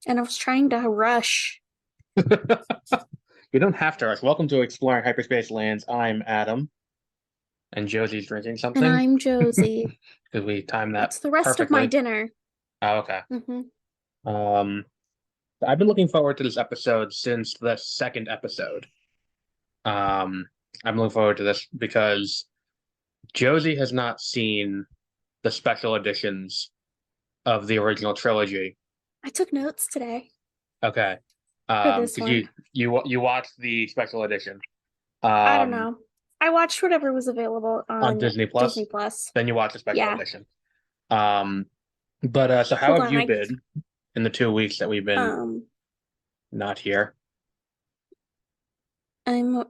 and I was trying to rush. We don't have to rush. Welcome to Exploring Hyperspace Lanes. I'm Adam, and Josie's drinking And something I'm Josie. because we timed that It's the rest of my perfectly. dinner. Oh, okay. Hmm. Um, I've been looking forward to this episode since the second episode. Um, I'm looking forward to this because Josie has not seen the special editions of the original trilogy. I took notes today Okay. for this Because one. you watched the special edition I don't um know. I watched whatever was available on on Disney Disney Plus. Plus. Then you watched the special Yeah. edition. Um, but so how Hold have on. you been in the 2 weeks that we've been Um not here? I'm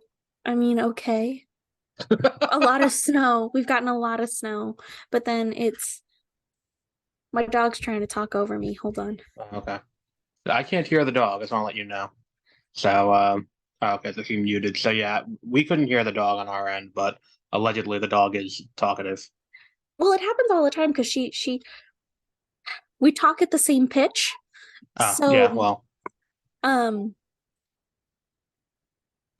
I mean, okay. A lot of snow. We've gotten a lot of snow, but then it's my dog's trying to talk over me. Hold on. Okay. I can't hear the dog. I just want to let you know. So, okay, so she muted. So yeah, we couldn't hear the dog on our end, but allegedly the dog is talkative. Well, it happens all the time because she we talk at the same pitch. Oh, yeah, So well, um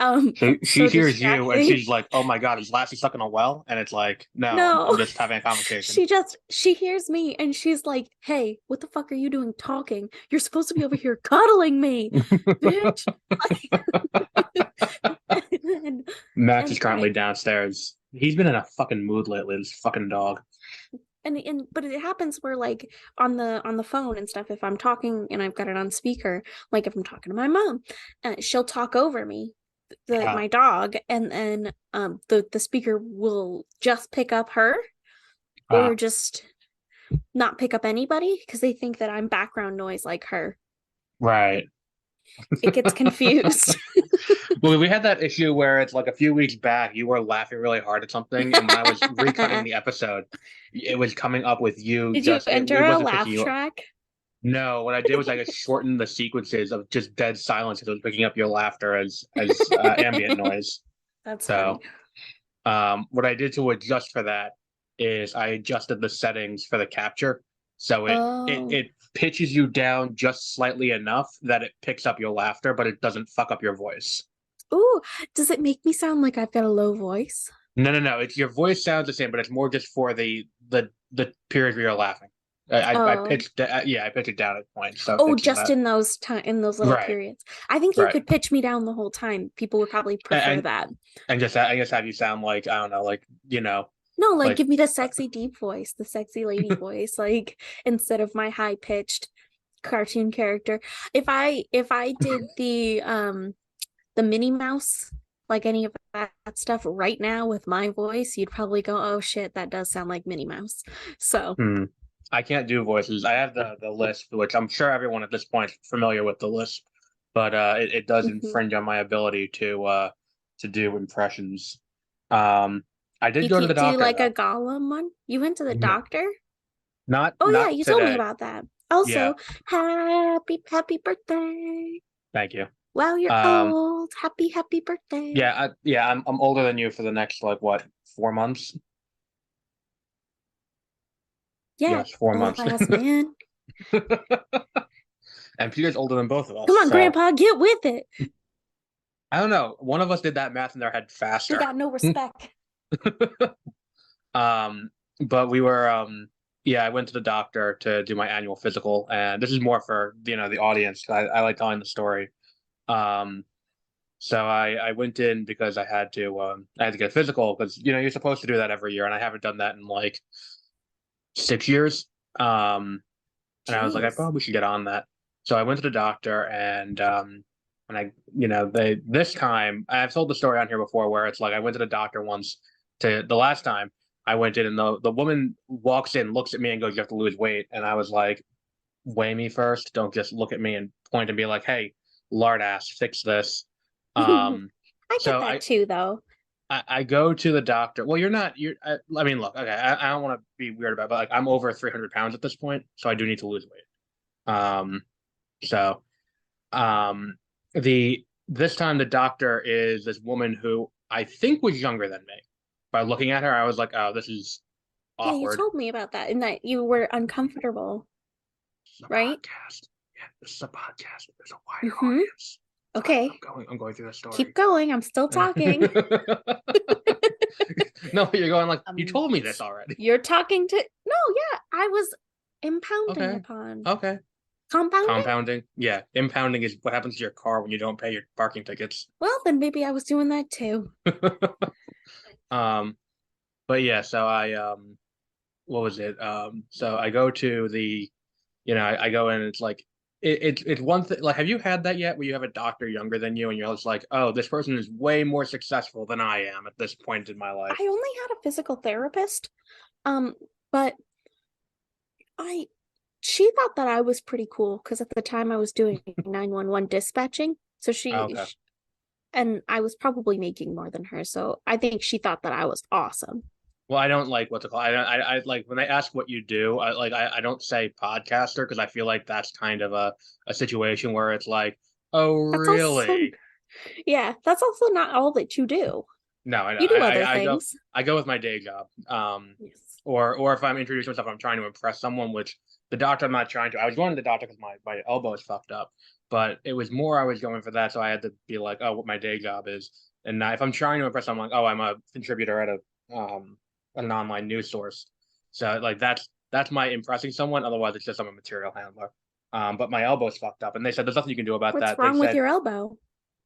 um she so hears you and distracting. she's like, "Oh my God, is Lassie stuck in a well?" And it's like, "No, I'm No. just having a conversation." She hears me and she's like, "Hey, what the fuck are you doing talking? You're supposed to be over here cuddling me, bitch." and, Max is and currently I downstairs. He's been in a fucking mood lately, this fucking dog. and but it happens where like on the phone and stuff, if I'm talking and I've got it on speaker, like if I'm talking to my mom, she'll talk over me, Uh, my dog, and then the speaker will just pick up her uh, or just not pick up anybody because they think that I'm background noise like her. right. It gets confused. Well, we had that issue where it's like a few weeks back, you were laughing really hard at something, and when I was recutting the episode, it was coming up with you Did you just it enter a wasn't picking laugh you up. track? No, what I did was I just shortened the sequences of just dead silence because it was picking up your laughter as ambient noise. That's funny. So, what I did to adjust for that is I adjusted the settings for the capture, so Oh. it pitches you down just slightly enough that it picks up your laughter, but it doesn't fuck up your voice. Ooh, does it make me sound like I've got a low voice? No, no, no. It's your voice sounds the same, but it's more just for the period where you're laughing. I Oh. pitched yeah, I pitched it down at points, so it Oh, fixes just that. in those time in those little Right, periods. I think you right. could pitch me down the whole time. People would probably prefer And that. and just I guess have you sound like I don't know, like No, like like give me the sexy deep voice, the sexy lady voice, like instead of my high pitched cartoon character. If I did the Minnie Mouse, like any of that stuff right now with my voice, you'd probably go, "Oh shit, that does sound like Minnie Mouse." So, hmm. I can't do voices. I have the lisp, which I'm sure everyone at this point is familiar with the lisp, but it does mhm. infringe on my ability to do impressions. Um, I did You go to the can't do doctor like a though. Gollum one. You went to the No, doctor? Oh yeah, not you told me today. about that. Yeah, Also, happy birthday. thank you. Wow, you're Um, old. Happy birthday. yeah, I'm older than you for the next like what 4 months? Yeah, Yes, 4 months. old ass man. And Peter's older than both of us, Come on, so Grandpa, get with it. I don't know. One of us did that math in their head We faster. got no respect. Um, but we were yeah, I went to the doctor to do my annual physical, and this is more for the audience. I like telling the story. Um, so I went in because I had to get a physical because you're supposed to do that every year, and I haven't done that in like 6 years. Um, and I was like, I Jeez. probably should get on that. So I went to the doctor, and I they this time I've told the story on here before where it's like I went to the doctor once to the last time I went in, and the woman walks in, looks at me, and goes, "You have to lose weight." And I was like, "Weigh me first. Don't just look at me and point and be like, hey, lard ass, fix this." Um, I get so that too, though. I go to the doctor. Well, I mean, look, okay, I don't want to be weird about it, but like I'm over 300 pounds at this point, so I do need to lose weight. Um, so um, the this time the doctor is this woman who I think was younger than me. By looking at her, I was like, oh, this is Yeah, you awkward. told me about that and that you were uncomfortable, It's a right? podcast. This is a podcast. There's a wider Mm-hmm. audience. Okay. I'm going through the Keep story. going. I'm still talking. No, but you're going like you Um, told me this already. you're talking to no, yeah, I was impounding Okay. upon Okay. compounding. Compounding. Yeah. Impounding is what happens to your car when you don't pay your parking tickets. Well, then maybe I was doing that too. um, but yeah, so what was it? So I go to I go in and it's like it's one thing like have you had that yet where you have a doctor younger than you and you're just like, oh, this person is way more successful than I am at this point in my life. I only had a physical therapist, um, but I she thought that I was pretty cool because at the time I was doing 911 dispatching. So Oh, okay. and I was probably making more than her. So I think she thought that I was awesome. Well, I don't like what to call. I like when they ask what you do. I don't say podcaster because I feel like that's kind of a situation where it's like, oh, That's also, really? yeah, that's also not all that you do. No, I You do I other I go things. I go with my day job. Yes. Or if I'm introducing myself, I'm trying to impress someone. Which the doctor I'm not trying to. I was going to the doctor because my elbow is fucked up, but it was more I was going for that, so I had to be like, oh, what my day job is. And if I'm trying to impress someone, like, oh, I'm a contributor at an online news source. So like that's my impressing someone. Otherwise, it's just I'm a material handler. But my elbow's fucked up, and they said there's nothing you can do about What's that. They wrong with said your elbow?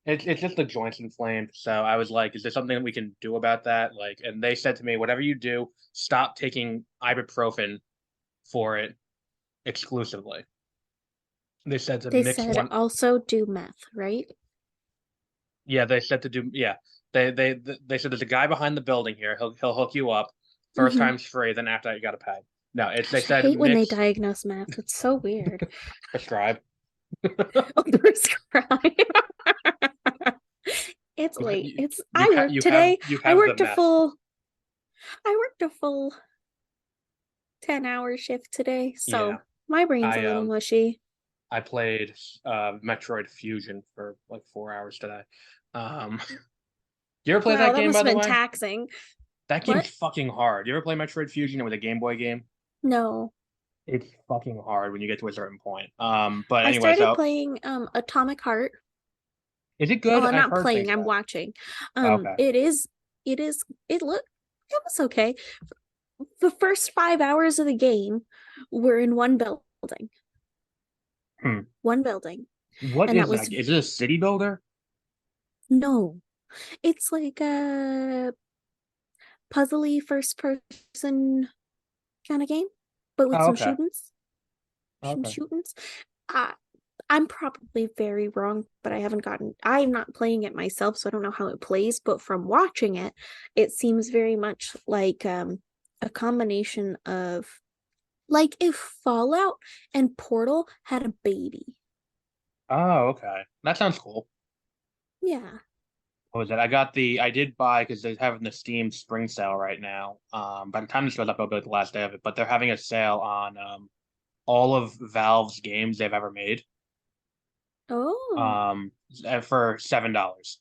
it's just the joints inflamed. So I was like, is there something that we can do about that? Like, and they said to me, whatever you do, stop taking ibuprofen for it exclusively. They said to They mix said one. also do meth, right? Yeah, they said to do. Yeah, they said there's a guy behind the building here. He'll hook you up. First Mm-hmm. time's free. Then after that, you got to pay. No, it's they Gosh, I said hate when they mix diagnose meth. It's so weird. prescribe. Oh, prescribe. It's late. It's I worked today. You I have the worked a meth. full I worked a full 10-hour shift today, Yeah, so my brain's a I little mushy. I played Metroid Fusion for like 4 hours today. Um, you ever play Wow, that that game, must by have the been way? taxing. That game's What? fucking hard. You ever play Metroid Fusion? It was a Game Boy game. No. It's fucking hard when you get to a certain point. But I anyway, started so playing Atomic Heart. is it good? Oh, I'm I've not heard playing, things I'm about it. watching. Okay. It is it was okay. The first 5 hours of the game were in one building. Hmm. One building. What And that is was that? Is it a city builder? no. It's like a puzzly first person kind of game, but with Oh, some okay. shootings. Some Okay. shootings. Uh, I'm probably very wrong, but I'm not playing it myself, so I don't know how it plays. But from watching it, it seems very much like a combination of like if Fallout and Portal had a baby. Oh, okay. That sounds cool. Yeah. What was it? I did buy because they're having the Steam spring sale right now. By the time this goes up, it'll be like the last day of it, but they're having a sale on all of Valve's games they've ever made. Oh. Um, for $7.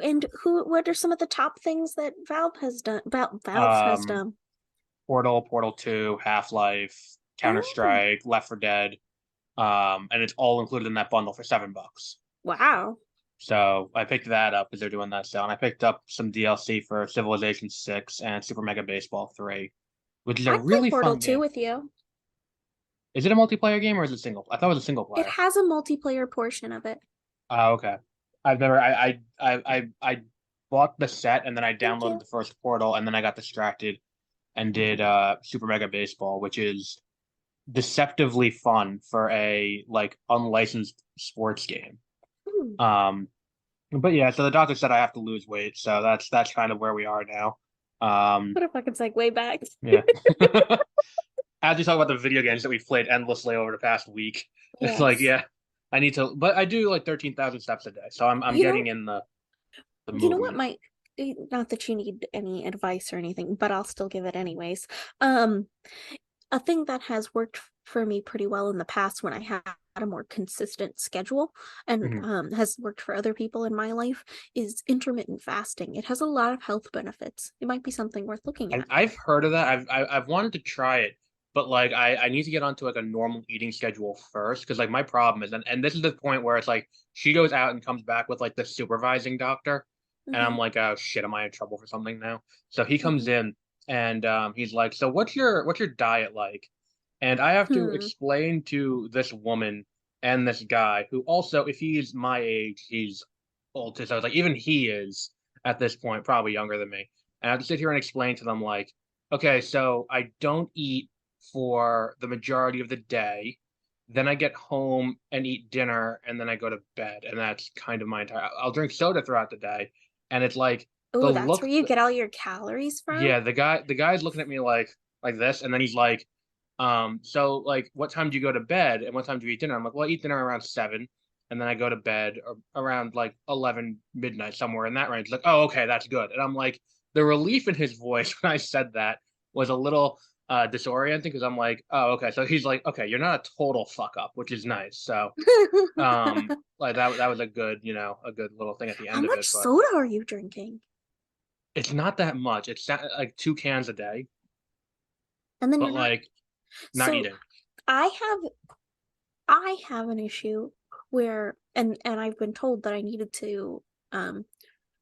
And what are some of the top things that Valve has done? Valve has Um, done. Portal 2, Half-Life, Oh, Counter-Strike, Left 4 Dead. And it's all included in that bundle for $7. wow. So I picked that up because they're doing that sale, and I picked up some DLC for Civilization 6 and Super Mega Baseball 3, which is a I'd play really Portal fun 2 game. with you. Is it a multiplayer game or is it single? I thought it was a single It player. has a multiplayer portion of it. Oh, okay. I've never I bought the set and then I Thank downloaded you. the first Portal and then I got distracted and did Super Mega Baseball, which is deceptively fun for a like unlicensed sports game. Hmm. Um, but yeah, so the doctor said I have to lose weight, so that's kind of where we are now. Um, What if I could segue back? yeah. As we talk about the video games that we've played endlessly over the past week, it's like, Yes. yeah, I need to, but I do like 13,000 steps a day, so I'm You getting know, in the you know what movement. might not that you need any advice or anything, but I'll still give it anyways. A thing that has worked for me pretty well in the past when I had a more consistent schedule and Mhm. has worked for other people in my life is intermittent fasting. It has a lot of health benefits. It might be something worth looking at. I've heard of that. I've wanted to try it. but like I need to get onto like a normal eating schedule first because like my problem is and this is the point where it's like she goes out and comes back with like the supervising doctor and Mm-hmm. I'm like, oh shit, am I in trouble for something now? So he comes Mm-hmm. in and he's like, so what's your diet like? And I have to Hmm. explain to this woman and this guy who also, if he's my age, he's old too. So it's like even he is at this point probably younger than me. And I have to sit here and explain to them like, okay, so I don't eat for the majority of the day. Then I get home and eat dinner, and then I go to bed, and that's kind of my entire. I'll drink soda throughout the day, and it's like the Oh, that's look. where you get all your calories from? Yeah, the guy's looking at me like this, and then he's like, so like, what time do you go to bed, and what time do you eat dinner? I'm like, well, I eat dinner around 7, and then I go to bed around like 11 midnight somewhere in that range. Like, oh, okay, that's good. And I'm like, the relief in his voice when I said that was a little disorienting because I'm like, oh, okay. So he's like, okay, you're not a total fuck up, which is nice. So like that was a good, a good little thing at the How end of much it, but soda are you drinking? it's not that much. It's not, like 2 cans a day, And then but you're not. like not So eating. I have I have an issue where and I've been told that um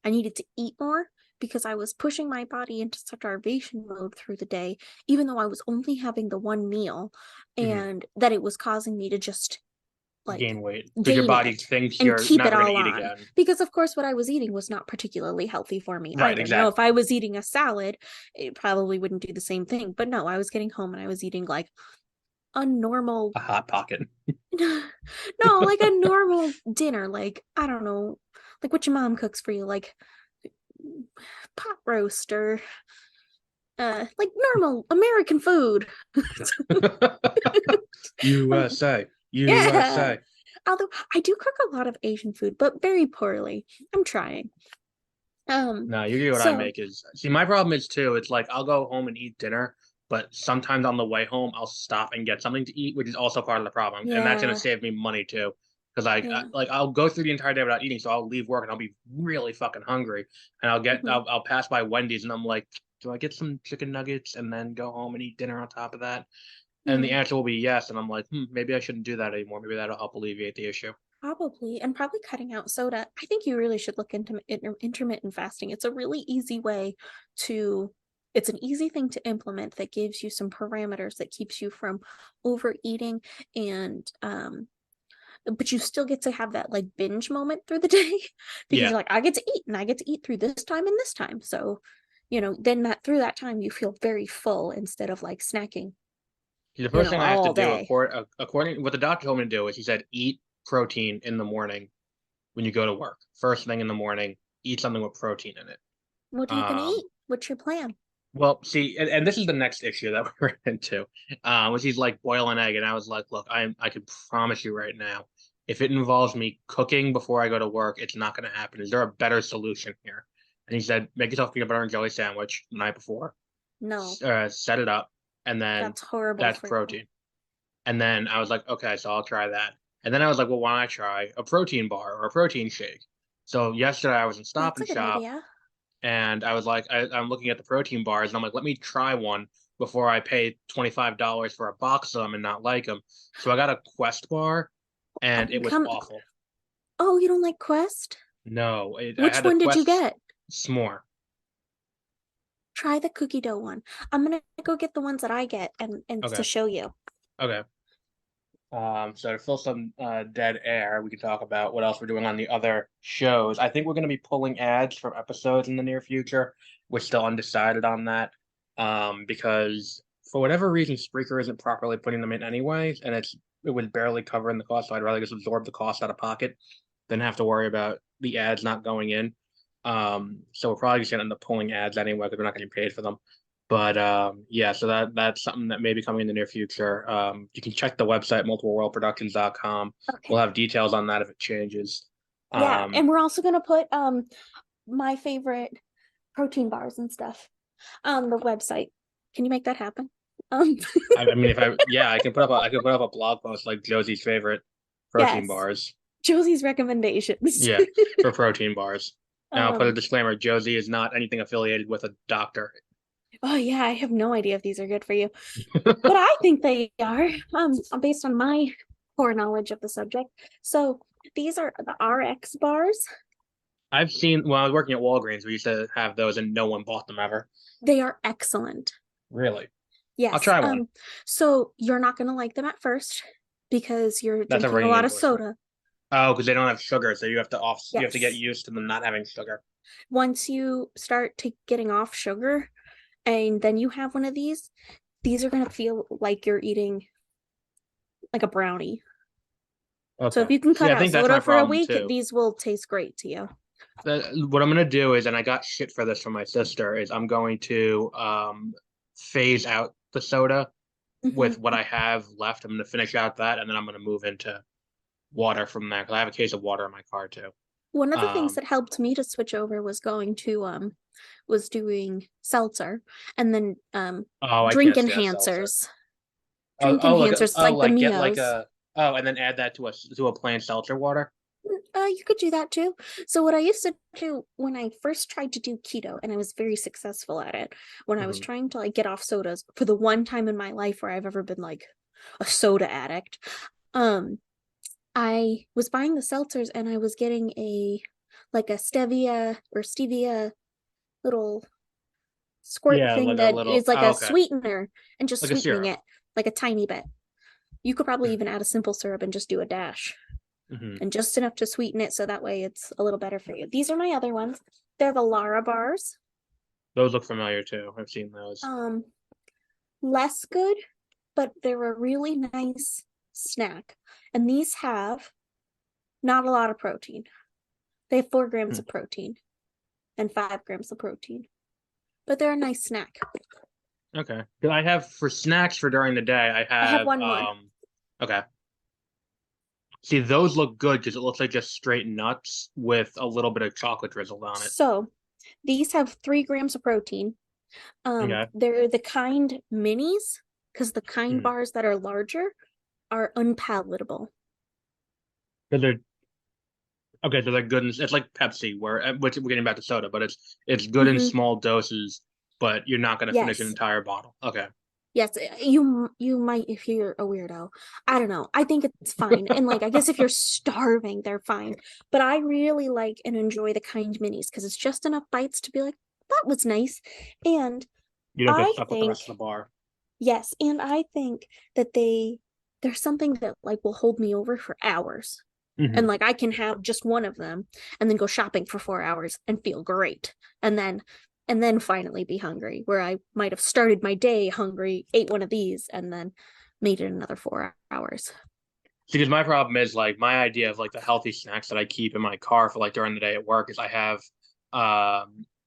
I needed to eat more because I was pushing my body into starvation mode through the day, even though I was only having the one meal, Hmm. and that it was causing me to just like Gain weight because your gain body it thinks and you're keep it never going to all eat on. again. Because, of course, what I was eating was not particularly healthy for me Right, either. Now, if exactly. I was eating a salad, it probably wouldn't do the same thing. But no, I was getting home and I was eating like a normal, A hot pocket. no, like a normal dinner. Like, I don't know, like what your mom cooks for you, like pot roast or like normal American food. USA, Yeah. USA. Although I do cook a lot of Asian food, but very poorly. I'm trying. Um, No, usually what I so make is see my problem is too. It's like I'll go home and eat dinner, but sometimes on the way home I'll stop and get something to eat, which is also part of the problem, and that's gonna yeah, save me money too. Because I yeah. like I'll go through the entire day without eating, so I'll leave work and I'll be really fucking hungry, and Hmm. I'll pass by Wendy's and I'm like, do I get some chicken nuggets and then go home and eat dinner on top of that? And the Hmm. answer will be yes, and I'm like, maybe I shouldn't do that anymore. Maybe that'll help alleviate the issue. Probably, and probably cutting out soda. I think you really should look into intermittent fasting. It's a really easy way to, it's an easy thing to implement that gives you some parameters that keeps you from overeating and but you still get to have that like binge moment through the day because Yeah. you're like, I get to eat and I get to eat through this time and this time. So, then that through that time you feel very full instead of like snacking, The first thing I have to all do, day. according what the doctor told me to do, is he said eat protein in the morning when you go to work. First thing in the morning, eat something with protein in it. What are you gonna Um, eat? What's your plan? well, see, and this is the next issue that we're into, which he's like boil an egg, and I was like, look, I can promise you right now, if it involves me cooking before I go to work, it's not going to happen. Is there a better solution here? And he said, make yourself a peanut butter and jelly sandwich the night before, No, set it up, and then that's horrible that's for you. protein. And then I was like, okay, so I'll try that. And then I was like, well, why don't I try a protein bar or a protein shake? So yesterday I was in Stop That's and a good Shop idea. and I was like, I'm looking at the protein bars and I'm like, let me try one before I pay $25 for a box of them and not like them. So I got a Quest bar and it was Come. awful. Oh, you don't like Quest? No, I Which had the one did you Quest get? s'more. Try the cookie dough one. I'm gonna go get the ones that I get and to Okay. show you. Okay. So to fill some dead air, we can talk about what else we're doing on the other shows. I think we're going to be pulling ads from episodes in the near future. We're still undecided on that, because for whatever reason, Spreaker isn't properly putting them in anyways, and it was barely covering the cost. So I'd rather just absorb the cost out of pocket than have to worry about the ads not going in. So we're probably just going to end up pulling ads anyway because we're not getting paid for them. But yeah, so that's something that may be coming in the near future. You can check the website multipleworldproductions.com. We'll Okay. have details on that if it changes. Yeah, Um, and we're also gonna put my favorite protein bars and stuff on the website. Can you make that happen? Um, I mean, if I yeah, I could put up a blog post like Josie's favorite protein yes, bars. Josie's recommendations. Yeah, for protein bars. And I'll put a um, disclaimer: Josie is not anything affiliated with a doctor. Oh yeah, I have no idea if these are good for you, but I think they are, based on my poor knowledge of the subject. So these are the RX bars. I've seen when I was working at Walgreens, we used to have those, and no one bought them ever. They are excellent. Really? I'll Yes. try one. So you're not gonna like them at first because you're That's a drinking a ringing lot of endorsement. soda. Oh, because they don't have sugar, so you have to get Yes. used to them not having sugar. Once you start to getting off sugar and then you have one of these are gonna feel like you're eating like a brownie. So Okay. if you can See, cut I out think that's my soda for a problem week, too. these will taste great to you. What I'm gonna do is, and I got shit for this from my sister, is I'm going to phase out the soda with Mhm. what I have left. I'm gonna finish out that, and then I'm gonna move into water from there because I have a case of water in my car too. One of the things Um, that helped me to switch over was doing seltzer and then oh, I drink can't stand seltzer. enhancers. Drink enhancers Oh, like the like get like Mios. a oh, and then add that to a plain seltzer water. You could do that too. So what I used to do when I first tried to do keto, and I was very successful at it, when I was Hmm. trying to like get off sodas for the one time in my life where I've ever been like a soda addict, um, I was buying the seltzers and I was getting a like a stevia little squirt Yeah, thing like a that little. is like Oh, a okay, sweetener and just like a sweetening syrup. it like a tiny bit. You could probably even add a simple syrup and just do a dash Hmm. and just enough to sweeten it so that way it's a little better for you. These are my other ones. They're the Lara bars. Those look familiar too. I've seen those. Um, Less good, but they're a really nice snack. And these have not a lot of protein. They have 4 grams Hmm. of protein and 5 grams of protein, but they're a nice snack. Okay. 'Cause I have for snacks for during the day. I I have have one more. Okay. See, those look good because it looks like just straight nuts with a little bit of chocolate drizzled on it. So these have 3 grams of protein. Okay. They're the kind minis because the kind Mm. bars that are larger are unpalatable. Because they're okay, so they're good. It's like Pepsi, where which we're getting back to soda, but it's good in Mm-hmm. small doses, but you're not going to finish an Yes. entire bottle. Okay. Yes, you might if you're a weirdo. I don't know. I think it's fine. And like I guess if you're starving, they're fine. But I really like and enjoy the kind minis because it's just enough bites to be like, that was nice. And You don't get I stuck with the think, rest of the bar. yes, and I think that there's something that like will hold me over for hours. And Hmm. like I can have just one of them and then go shopping for 4 hours and feel great. And then finally be hungry, where I might have started my day hungry, ate one of these, and then made it another 4 hours. Because my problem is like my idea of like the healthy snacks that I keep in my car for like during the day at work is I have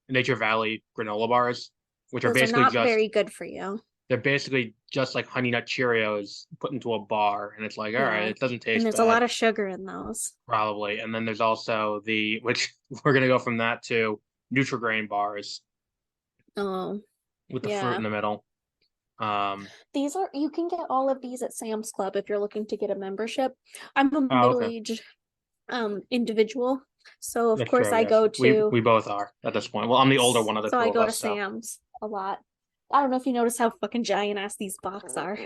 Nature Valley granola bars, which are Those are basically not just very good for you. they're basically just like Honey Nut Cheerios put into a bar, and it's like, all right, Yeah. it doesn't And taste there's a bad, lot of sugar in those. probably. And then there's also the which we're gonna go from that to Nutri-Grain bars Oh, with the fruit in yeah. the middle. These are you can get all of these at Sam's Club if you're looking to get a membership. I'm a Oh, okay, middle-aged individual, so of that's course true. I Yes, go to we both are at this point. Well, I'm the older one of the so two I of go to us, so Sam's a lot. I don't know if you notice how fucking giant ass these boxes are.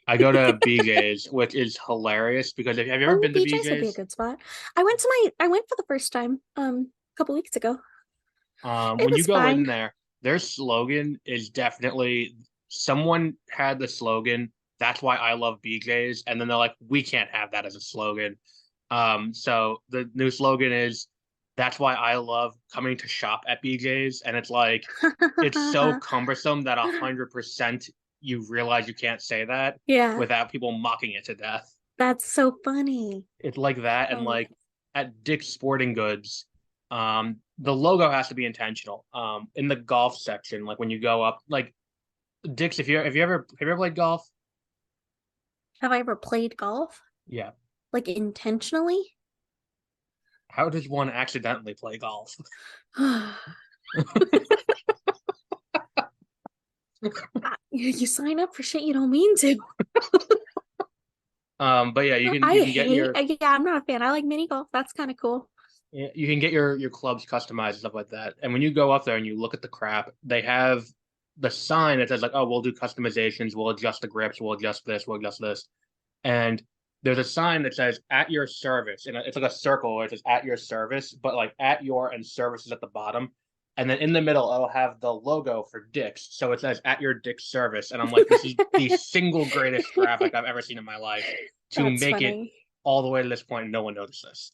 I go to BJ's, which is hilarious because have you ever Oh, been to BJ's would be a BJ's? good spot. I went for the first time a couple weeks ago. It When you was go in fine. there, their slogan is definitely someone had the slogan, that's why I love BJ's, and then they're like, we can't have that as a slogan. So the new slogan is that's why I love coming to shop at BJ's, and it's like it's so cumbersome that 100% you realize you can't say that Yeah, without people mocking it to death. that's so funny. It's like that, and Um, like at Dick's Sporting Goods, the logo has to be intentional. In the golf section, like when you go up, like Dick's, if you have you ever played golf? have I ever played golf? Yeah. Like intentionally? How does one accidentally play golf? You sign up for shit you don't mean to. But yeah, I hate. Yeah, I'm not a fan. I like mini golf. That's kind of cool. you can get your clubs customized and stuff like that. And when you go up there and you look at the crap, they have the sign that says like, oh, we'll do customizations, we'll adjust the grips, we'll adjust this, we'll adjust this. And there's a sign that says at your service, and it's like a circle where it says at your service, but like at your and service is at the bottom. And then in the middle, it'll have the logo for Dick's. So it says at your Dick's service. And I'm like, this is the single greatest graphic I've ever seen in my life to That's make it funny. all the way to this point. And no one noticed this.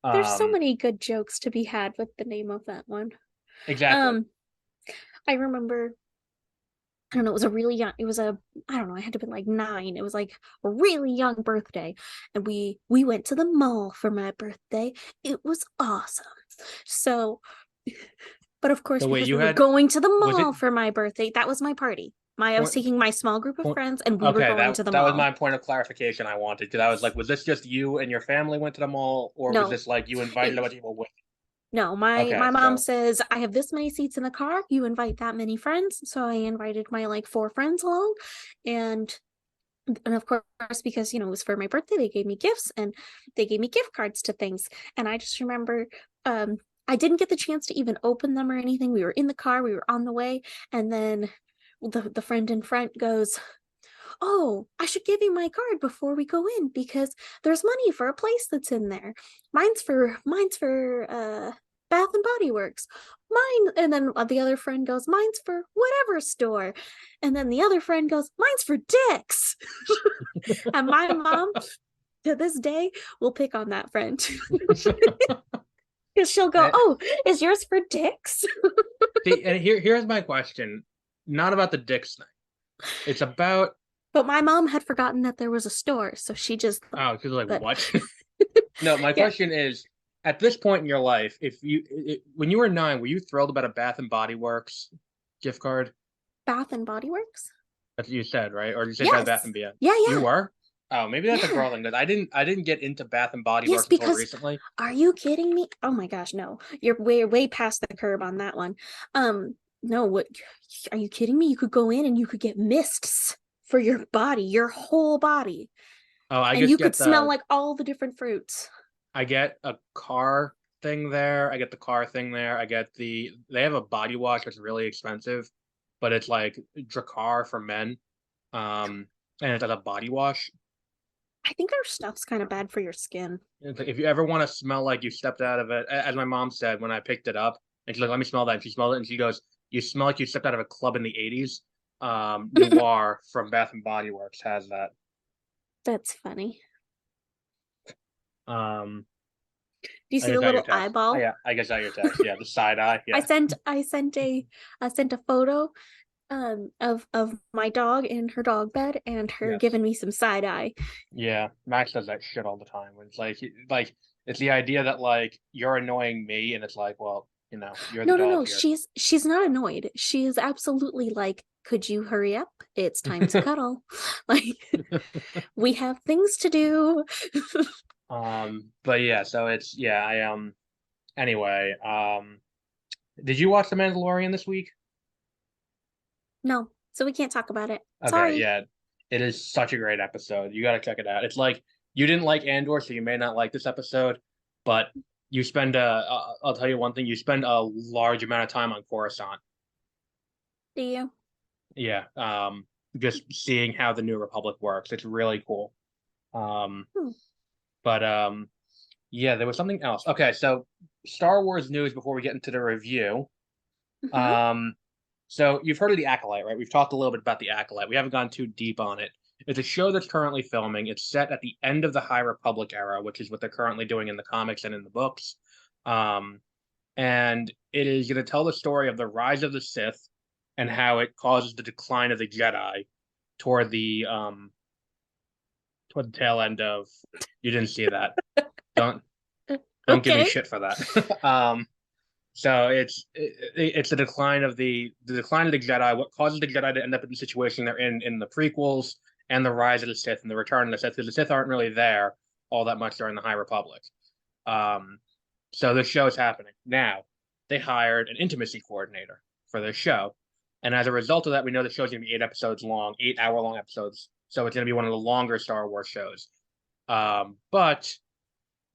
There's so Um, many good jokes to be had with the name of that one. exactly. Um, I remember, I don't know, it was a really young, it was a, I don't know, I had to be like 9. It was like a really young birthday. And we went to the mall for my birthday. It was awesome. So, but of course, So wait, because you we were had, going to the was it mall for my birthday, that was my party. I was point, taking my small group of point? friends and we were Okay, going that to the that was mall. my point of clarification I wanted because I was like, was this just you and your family went to the mall, or was No, this like you invited a it, bunch of people with? no, Okay, my mom so says I have this many seats in the car. You invite that many friends. So I invited my like 4 friends along, and of course, because it was for my birthday, they gave me gifts and they gave me gift cards to things. And I just remember, I didn't get the chance to even open them or anything. We were in the car, we were on the way, and then the friend in front goes, "Oh, I should give you my card before we go in because there's money for a place that's in there. Mine's for Bath and Body Works. Mine." And then the other friend goes, "Mine's for whatever store." And then the other friend goes, "Mine's for Dick's." And my mom to this day will pick on that friend. Because she'll go, eh, "Oh, is yours for Dick's?" see, and here's my question, not about the dicks thing. It's about But my mom had forgotten that there was a store, so she just oh, because like but what? No, my yeah, question is, at this point in your life, if when you were 9, were you thrilled about a Bath and Body Works gift card? Bath and Body Works. That's what you said, right? Or did you say Bed Bath Yes. and Beyond? Yeah, You yeah. were? Oh, maybe that's a Yeah. girl thing because I didn't get into Bath and Body Yes, Works until because recently. are you kidding me? Oh my gosh, no. You're way past the curb on that one. No, what are you kidding me? You could go in and you could get mists for your body, your whole body. Oh, I And just you could get smell the like all the different fruits. I get a car thing there. I get the car thing there. I get they have a body wash that's really expensive, but it's like Dracar for men. And it's like a body wash. I think our stuff's kind of bad for your skin. It's like if you ever want to smell like you stepped out of it, as my mom said when I picked it up, and she's like, "Let me smell that." And she smelled it, and she goes, "You smell like you stepped out of a club in the '80s." Noir from Bath and Body Works has that. That's funny. Um, Do you I see the just got your little text. Oh eyeball? yeah, I guess got your text. Yeah, the side eye. I Yeah, sent I sent a I sent a photo of my dog in her dog bed and her yes. giving me some side eye. Yeah, Max does that shit all the time. When it's like it's the idea that like you're annoying me, and it's like, well, you're the No, no, dog no. here. She's not annoyed. She is absolutely like, "Could you hurry up? It's time to cuddle." Like we have things to do. But yeah, so it's yeah, anyway, did you watch The Mandalorian this week? No, so we can't talk about it. Okay, Sorry. yeah, it is such a great episode. You got to check it out. It's like you didn't like Andor, so you may not like this episode, but you spend I'll tell you one thing, you spend a large amount of time on Coruscant. Do you? Yeah, just seeing how the New Republic works. It's really cool. Um, Hmm. but yeah, there was something else. Okay, so Star Wars news before we get into the review. Mm-hmm. Um, so you've heard of The Acolyte, right? We've talked a little bit about The Acolyte. We haven't gone too deep on it. It's a show that's currently filming. It's set at the end of the High Republic era, which is what they're currently doing in the comics and in the books. Um, and it is going to tell the story of the rise of the Sith and how it causes the decline of the Jedi toward the tail end of. You didn't see that. Don't don't give me Okay. shit for that. So it's the decline of the decline of the Jedi. What causes the Jedi to end up in the situation they're in the prequels, and the rise of the Sith and the return of the Sith, because the Sith aren't really there all that much during the High Republic. Um, so this show is happening now. They hired an intimacy coordinator for this show, and as a result of that, we know the show's going to be 8 episodes long, 8 hour long episodes. So it's going to be one of the longer Star Wars shows. But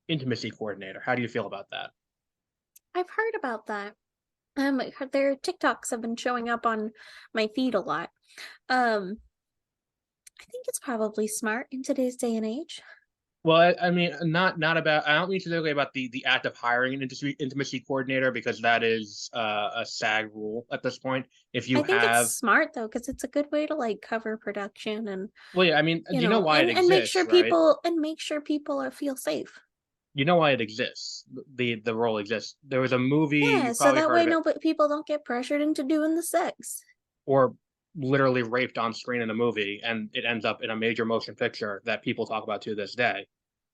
intimacy coordinator, how do you feel about that? I've heard about that. Their TikToks have been showing up on my feed a lot. Um, I think it's probably smart in today's day and age. Well, I mean, not about. I don't mean specifically about the act of hiring an intimacy coordinator because that is a SAG rule at this point. If you I think it's have, smart though, because it's a good way to like cover production and well, yeah, I mean, do you know why it exists, right? make sure people are feel safe. You know why it exists. The role exists. There was a movie Yeah, you so probably that heard way of it, no but people don't get pressured into doing the sex. or literally raped on screen in a movie, and it ends up in a major motion picture that people talk about to this day.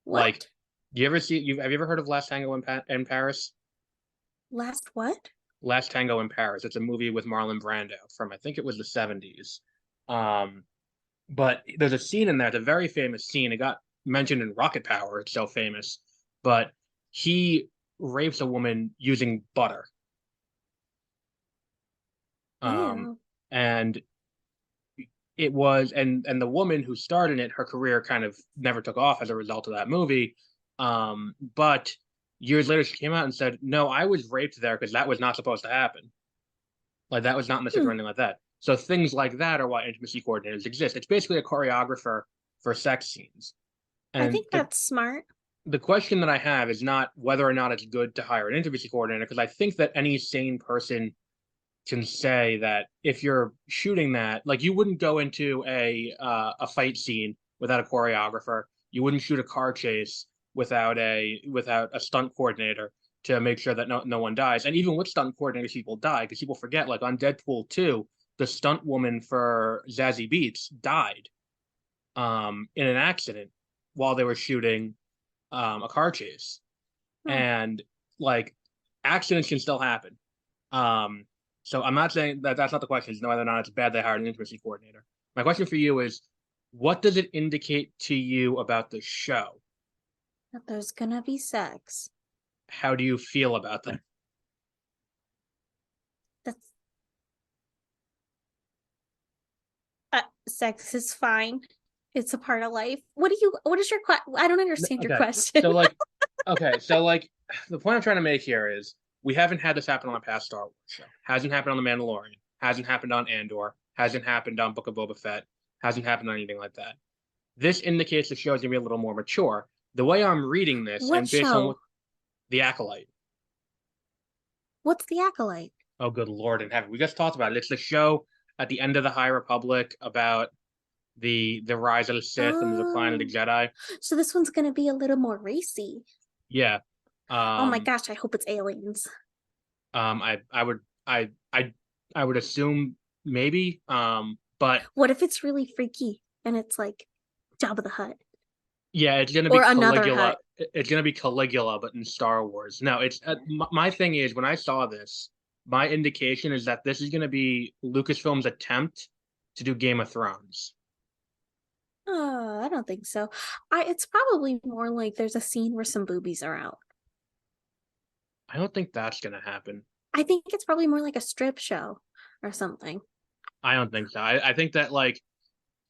Like, What? do you ever see? Have you ever heard of Last Tango in Paris? Last what? Last Tango in Paris. It's a movie with Marlon Brando from I think it was the 70s. Um, but there's a scene in there, it's a very famous scene. It got mentioned in Rocket Power. It's so famous. But he rapes a woman using butter. Um, Ew. and it was and the woman who starred in it, her career kind of never took off as a result of that movie. But years later she came out and said, "No, I was raped there because that was not supposed to happen. Like that was not in the script or Hmm. anything like that." So things like that are why intimacy coordinators exist. It's basically a choreographer for sex scenes. I And think that's smart. the question that I have is not whether or not it's good to hire an intimacy coordinator, because I think that any sane person can say that if you're shooting that, like you wouldn't go into a fight scene without a choreographer. You wouldn't shoot a car chase without a stunt coordinator to make sure that no one dies. And even with stunt coordinators, people die because people forget. Like on Deadpool 2, the stunt woman for Zazie Beetz died in an accident while they were shooting a car chase. Hmm. And like accidents can still happen. Um, so I'm not saying that that's not the question. It's whether or not it's bad they hired an intimacy coordinator. My question for you is, what does it indicate to you about the show? That there's gonna be sex. How do you feel about that? That's sex is fine. It's a part of life. What is your question? I don't understand your Okay, question. so like, okay, so like, the point I'm trying to make here is we haven't had this happen on a past Star Wars show. Hasn't happened on The Mandalorian. Hasn't happened on Andor. Hasn't happened on Book of Boba Fett. Hasn't happened on anything like that. This indicates the show is gonna be a little more mature. The way I'm reading this, What and based on show? what the Acolyte. What's the acolyte? Oh, good Lord in heaven. We just talked about it. It's the show at the end of the High Republic about the rise of the Sith and the decline of the Oh, Jedi. so this one's gonna be a little more racy. Yeah. Oh my Um, gosh, I hope it's aliens. I would I would assume maybe. But What if it's really freaky and it's like Jabba the Hutt yeah, it's gonna be or another Caligula. Hutt? It's gonna be Caligula, but in Star Wars. No, it's my thing is when I saw this, my indication is that this is gonna be Lucasfilm's attempt to do Game of Thrones. I don't think so. It's probably more like there's a scene where some boobies are out. I don't think that's gonna happen. I think it's probably more like a strip show or something. I don't think so. I think that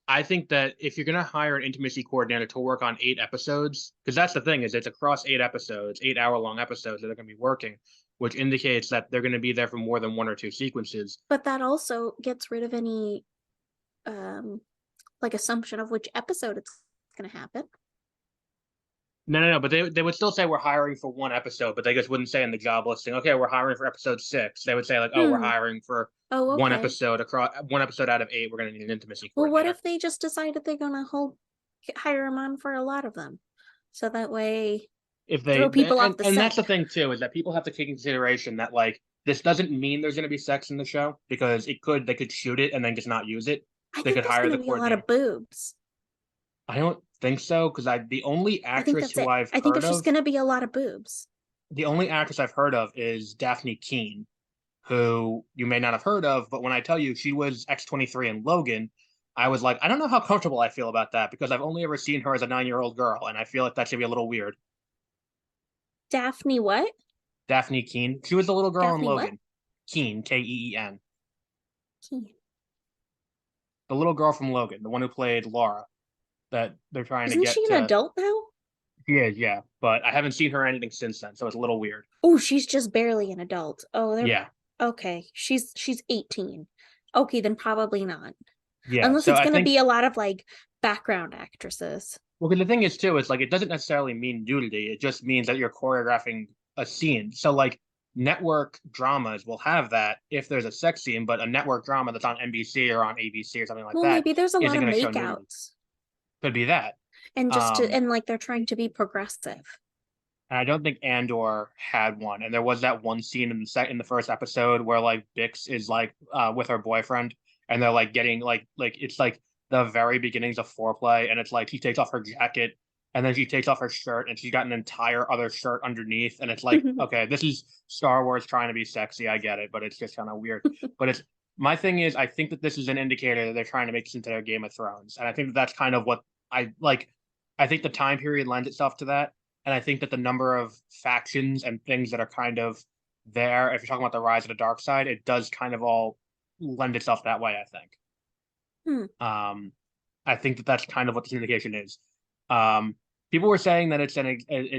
I think that if you're gonna hire an intimacy coordinator to work on 8 episodes, because that's the thing is it's across 8 episodes, 8 hour long episodes that are gonna be working, which indicates that they're gonna be there for more than one or two sequences. But that also gets rid of any um like assumption of which episode it's gonna happen. No. But they would still say we're hiring for 1 episode, but they just wouldn't say in the job listing, okay, we're hiring for episode 6. They would say like, oh, we're Hmm. hiring for Oh, one okay. episode across 1 episode out of 8. We're gonna need an intimacy Well, what coordinator. if they just decided they're gonna hold hire him on for a lot of them, so that way If throw they people off the and set? that's the thing too is that people have to take into consideration that like this doesn't mean there's going to be sex in the show because they could shoot it and then just not use it. I They think could there's hire gonna the be a lot coordinator. of boobs. I don't think so because I the only I think actress that's who it. I've I think heard there's just of gonna be a lot of boobs. the only actress I've heard of is Daphne Keene, who you may not have heard of, but when I tell you she was X-23 in Logan, I was like, I don't know how comfortable I feel about that because I've only ever seen her as a 9-year-old girl, and I feel like that should be a little weird. Daphne what? Daphne Keene, she was the little girl in Daphne what? Logan. Keene, Keen. Keen. The little girl from Logan, the one who played Laura, that they're trying to Isn't get she an to. adult now? She is, yeah, but I haven't seen her anything since then, so it's a little weird. Oh, she's just barely an adult. Oh, they're Yeah, Okay, she's 18. Okay, then probably not. Yeah. Unless So it's I gonna think be a lot of like background actresses. well, because the thing is too, it's like it doesn't necessarily mean nudity. It just means that you're choreographing a scene. So like network dramas will have that if there's a sex scene, but a network drama that's on NBC or on ABC or something like Well, that maybe there's a lot isn't of going to show nudity. makeouts Could be that. and just to Um, and like they're trying to be progressive. and I don't think Andor had one. And there was that one scene in the first episode where like Bix is like with her boyfriend, and they're like getting like it's like the very beginnings of foreplay, and it's like he takes off her jacket, and then she takes off her shirt, and she's got an entire other shirt underneath, and it's like okay, this is Star Wars trying to be sexy. I get it, but it's just kind of weird. But it's my thing is I think that this is an indicator that they're trying to make this into their Game of Thrones, and I think that that's kind of what I like. I think the time period lends itself to that, and I think that the number of factions and things that are kind of there, if you're talking about the rise of the dark side, it does kind of all lend itself that way, I think. Hmm. Um, I think that that's kind of what this indication is. Um, People were saying that it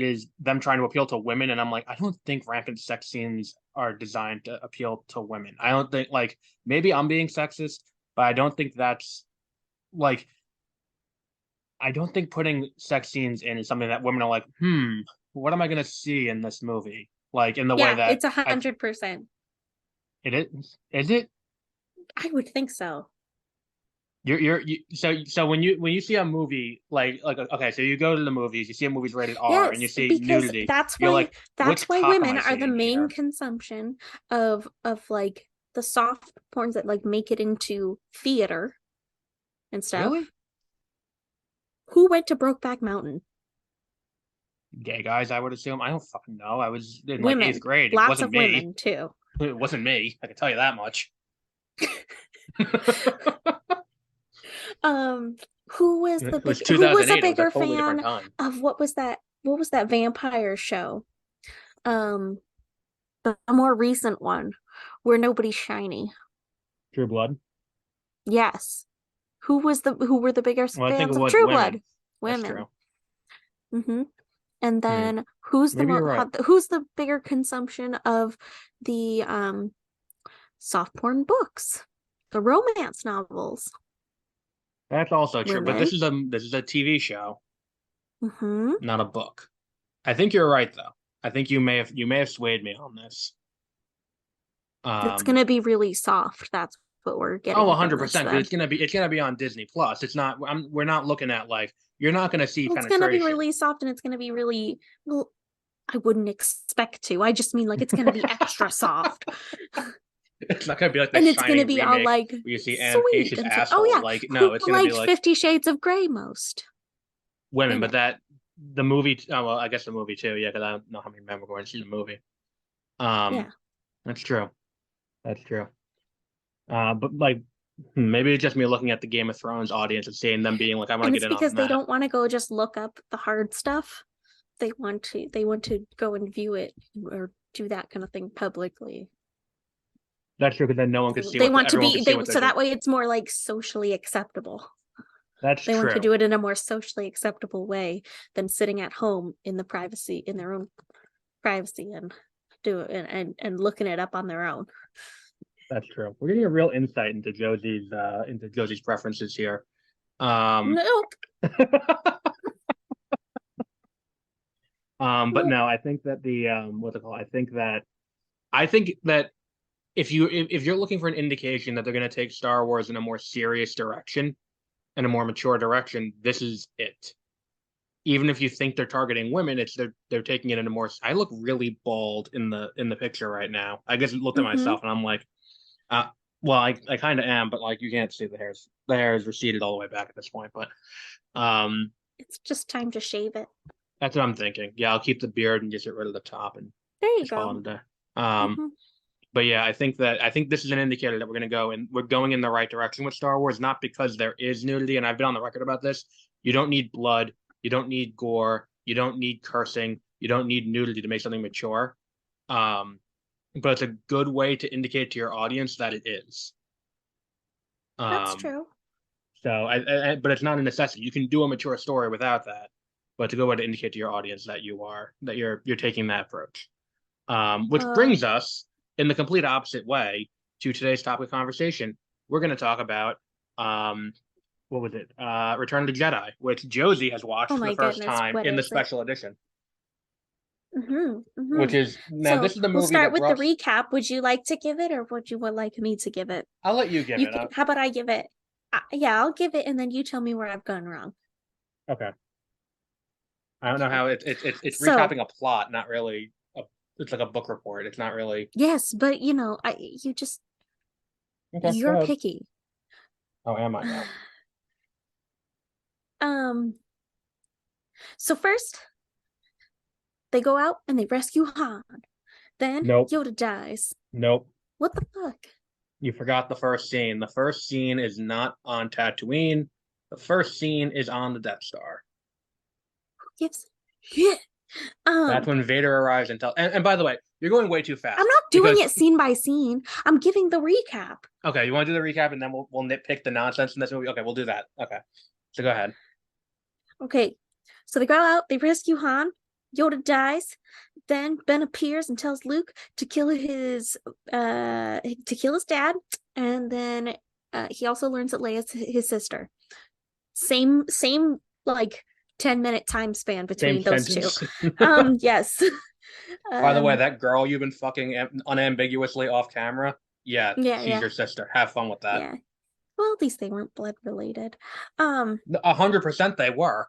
is them trying to appeal to women, and I'm like, I don't think rampant sex scenes are designed to appeal to women. I don't think like maybe I'm being sexist, but I don't think that's like I don't think putting sex scenes in is something that women are like, what am I gonna see in this movie? Like in the way Yeah, that it's a I 100%. it is. Is it? I would think so. So when you see a movie like okay, so you go to the movies, you see a movie's rated R, and you Yes, see because nudity, that's you're why like, which cock am women I are the seeing main here? consumption of like the soft porns that like make it into theater and stuff. Really? Who went to Brokeback Mountain? Gay guys, I would assume. I don't fucking know. I was in like eighth Women. grade. It Lots wasn't of me. women too. It wasn't me. I can tell you that much. Um, It was who was a 2008. It was a bigger totally different fan time. of what was that vampire show? Um, the more recent one where nobody's shiny. True Blood. Yes. Who were the biggest Well, I think it fans of was True Blood? women. That's Women. true. Mm-hmm. And Hmm. then Maybe you're right. who's the bigger consumption of the soft porn books, the romance novels? That's also true. But Women. this is a TV show, Mm-hmm. not a book. I think you're right though. I think you may have swayed me on this. It's Um, gonna be really soft. That's what we're oh, getting from this 100% because then. it's gonna be on Disney Plus. It's not we're not looking at like you're not gonna see Well, it's gonna be penetration. really soft and it's gonna be really well, I wouldn't expect to. I just mean like it's gonna be extra soft. It's not gonna be like the And it's gonna Shining be all remake like where you see Anne sweet Heche's and so oh asshole. yeah, Like no, who it's gonna be liked like 50 Shades of Grey most? women, but Women. that the movie. Oh well, I guess the movie too. Yeah, because I don't know how many men were going to see the movie. Um, Yeah. that's true. That's true. But like maybe it's just me looking at the Game of Thrones audience and seeing them being like, I want And to it's get in on because they that. don't want to go just look up the hard stuff. They want to go and view it or do that kind of thing publicly. That's true because then no one could see They want to everyone could be see they what they're so doing. that way it's more like socially acceptable. That's They want to true. do it in a more socially acceptable way than sitting at home in the privacy in their own privacy and do it and looking it up on their own. That's true. We're getting a real insight into Josie's preferences here. Um, Nope. but Nope. no, I think that the what's it called? I think that if you're looking for an indication that they're going to take Star Wars in a more serious direction and a more mature direction, this is it. Even if you think they're targeting women, it's they're taking it in a more. I look really bald in the picture right now. I just looked at Mm-hmm. myself and I'm like, uh, well, I kind of am, but like you can't see the hair is receded all the way back at this point. But um, It's just time to shave it. that's what I'm thinking. Yeah, I'll keep the beard and just get rid of the top and There you just call go. it a day. Um, Mm-hmm. but yeah, I think this is an indicator that we're going in the right direction with Star Wars, not because there is nudity, and I've been on the record about this. You don't need blood, you don't need gore, you don't need cursing, you don't need nudity to make something mature. Um, but it's a good way to indicate to your audience that it is. That's Um, true. but it's not a necessity. You can do a mature story without that, but to go way to indicate to your audience that you're taking that approach. Which Uh brings us in the complete opposite way to today's topic of conversation, we're going to talk about what was it? Return to Jedi, which Josie has watched Oh for the my first goodness, time what in the is it? special edition, Mm-hmm. which is now So this is the we'll movie start that with the brought. recap. Would you like to give it, or would you would like me to give it? I'll let you give You it. can. How about I give it? Yeah, I'll give it, and then you tell me where I've gone wrong. Okay. I don't know Okay. how it's So recapping a plot, not really. It's like a book report. It's not really. yes, but you just Okay, go you're ahead. picky. Oh, am I now? Um. So first, they go out and they rescue Han. Then Nope. Yoda dies. Nope. What the fuck? You forgot the first scene. The first scene is not on Tatooine. The first scene is on the Death Star. Who gives shit? That's when Vader arrives and tell. And by the way, you're going way too I'm fast not doing because it scene by scene. I'm giving the recap. okay, you want to do the recap and then we'll nitpick the nonsense in this movie. Okay, we'll do that. Okay, so go ahead. Okay, so they go out, they rescue Han. Yoda dies. Then Ben appears and tells Luke to kill his dad, and then he also learns that Leia's his sister. Same like 10-minute time span Same between those two. sentence. Yes. By the way, um, that girl you've been fucking unambiguously off camera, yeah, yeah, she's yeah, your sister. Have fun with that. yeah. Well, at least they weren't blood related. Um, 100% they were.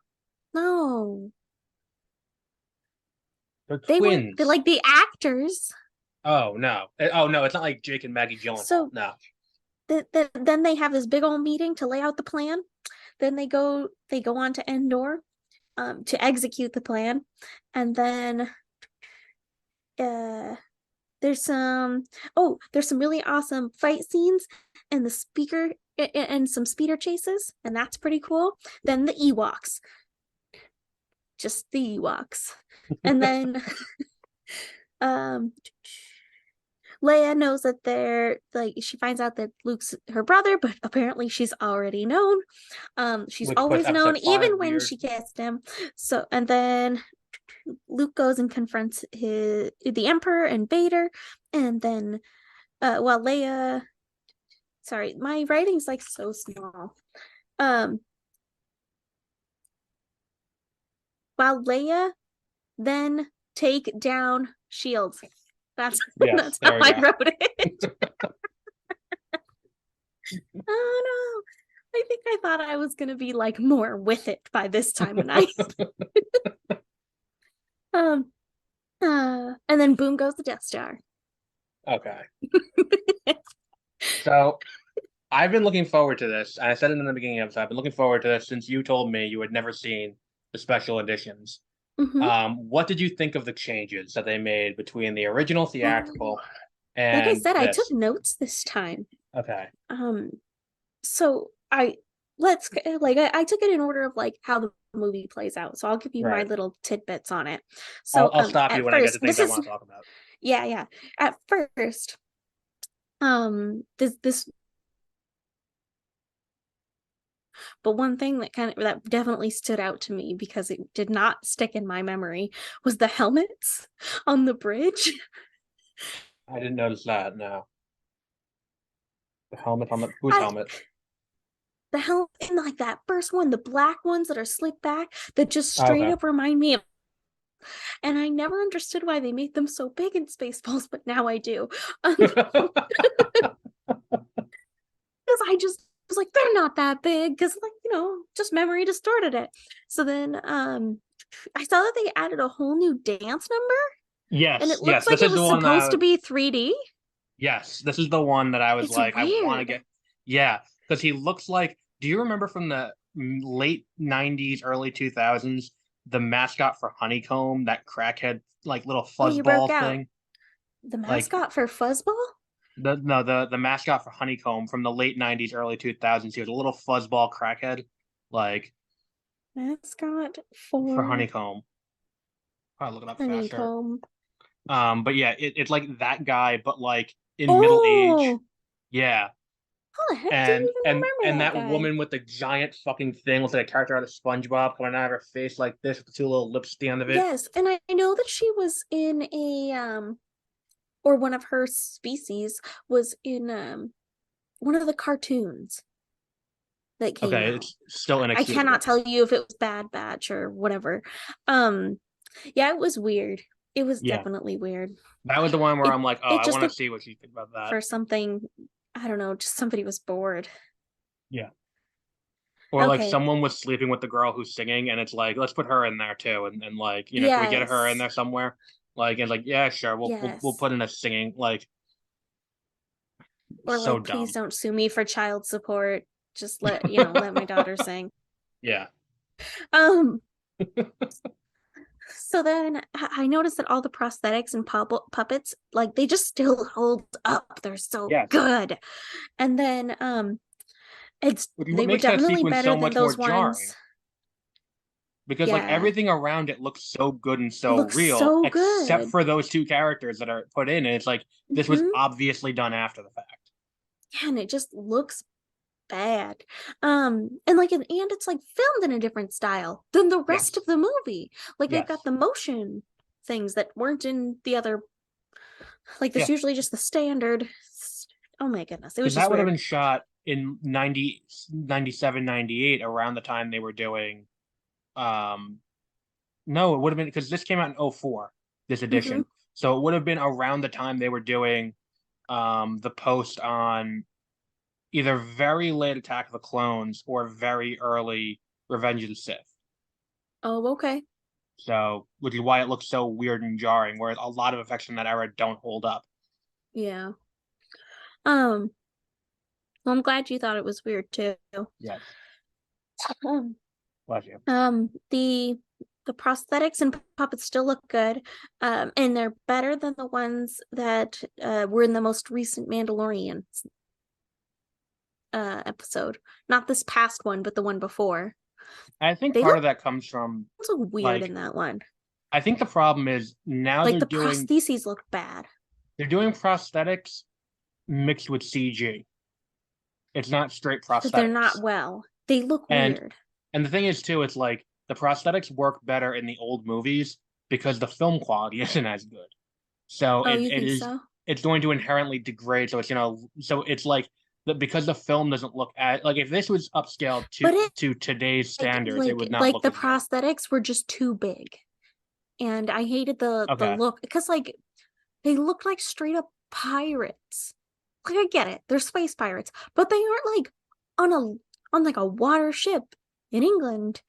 no, They're they were they twins. like the actors. Oh no. Oh no, it's not like Jake and Maggie Gyllenhaal. So No. then they have this big old meeting to lay out the plan. Then they go on to Endor to execute the plan, and then uh, there's some really awesome fight scenes and the speaker and some speeder chases, and that's pretty cool. Then the Ewoks, just the Ewoks, and then um Leia knows that they're like she finds out that Luke's her brother, but apparently she's already known. She's Which puts always known, episode even five when weird. she kissed him. So, and then Luke goes and confronts the Emperor and Vader, and then while Leia, sorry, my writing's like so small. Um, while Leia then take down shields. That's Yes, that's how there we I go. wrote it. Oh no. I think I thought I was gonna be like more with it by this time, and I um and then boom goes the Death Star. Okay. So I've been looking forward to this. I said it in the beginning of this. I've been looking forward to this since you told me you had never seen the special editions. Mm-hmm. What did you think of the changes that they made between the original theatrical Like I and said, I took this? notes this time. Okay. Um, so I let's like I took it in order of like how the movie plays out. So I'll give you my Right. little tidbits on it. I'll So I'll stop you at when I get to first, things I want to talk about. yeah. At first, this but one thing that definitely stood out to me because it did not stick in my memory was the helmets on the bridge. I didn't notice that. No. The helmet on the whose I helmet? the helmet in like that first one, the black ones that are slicked back that just Oh, straight okay. up remind me of, and I never understood why they made them so big in Spaceballs, but now I do. Because I just was like, they're not that big, because like, just memory distorted it. So then I saw that they added a whole new dance number, and Yes, it yes. looks like This it is the was one that I supposed to was. be 3D. Yes, this is the one that I was It's like, I want to weird. get. Yeah, because he looks like. Do you remember from the late '90s, early 2000s, the mascot for Honeycomb, that crackhead like little Oh, you broke fuzzball out. thing? The Like mascot for Fuzzball? the no the mascot for Honeycomb from the late '90s, early 2000s. He was a little fuzzball crackhead, like Mascot for for Honeycomb. I'll look it up faster. Honeycomb. But yeah, it's like that guy, but like in middle age. Oh, Yeah, how the heck do and you even and remember and that that guy? woman with the giant fucking thing looks like a character out of SpongeBob coming out of her face like this with the two little lips at the end of it. Yes, and I know that she was in a or one of her species was in one of the cartoons that came Okay, out. it's still I cannot inexcusable. tell you if it was Bad Batch or whatever. Um, yeah, it was weird. It was Yeah, definitely weird. that was the one where It I'm like, oh, it I just want to looked see what you think about that. for something, I don't know, just somebody was bored. Yeah. Or like Okay. someone was sleeping with the girl who's singing, and it's like, let's put her in there too, and like, can we get her in Yes. there somewhere? Like, and like, yeah, sure, we'll Yes. put in a singing, like, Or so like, please dumb. don't sue me for child support. Just let my daughter sing. Yeah. Um, so then I noticed that all the prosthetics and puppets, like they just still hold up. They're so Yes. good. And then it's Which they were makes that definitely sequence better so than much more those ones. jarring because like Yeah. everything around it looks so good and It so looks real, so except good. for those two characters that are put in, and it's like this was Hmm. obviously done after the fact. Yeah, and it just looks bad. And it's like filmed in a different style than the rest Yes. of the movie. Like they've got Yes. the motion things that weren't in the other, like there's Yeah. usually just the standard. Oh my goodness, it was Because just that would have weird. been shot in 90, 97, 98, around the time they were doing um no, it would have been because this came out in '04, this Mm-hmm. edition. So it would have been around the time they were doing the post on either very late Attack of the Clones or very early Revenge of the Sith. Oh, okay. So, which is why it looks so weird and jarring, whereas a lot of effects from that era don't hold up. Yeah. Um, well, I'm glad you thought it was weird too. Yes. Um, Bless you. the prosthetics and puppets still look good, and they're better than the ones that were in the most recent Mandalorian episode. Not this past one, but the one before. I think They part look of that comes from so weird like in that one. I think the problem is now Like the prostheses look bad. they're doing prosthetics mixed with CG. It's not straight They're not prosthetics. well. They look And weird. and the thing is too, it's like the prosthetics work better in the old movies because the film quality isn't as good. So Oh, it, you it think is so? it's going to inherently degrade. So so it's like because the film doesn't look at like if this was upscaled But it to today's like standards, it like would not like look the as good. prosthetics were just too big. And I hated the Okay. look because like they looked like straight up pirates. Like I get it, they're space pirates, but they aren't like on a like a water ship in England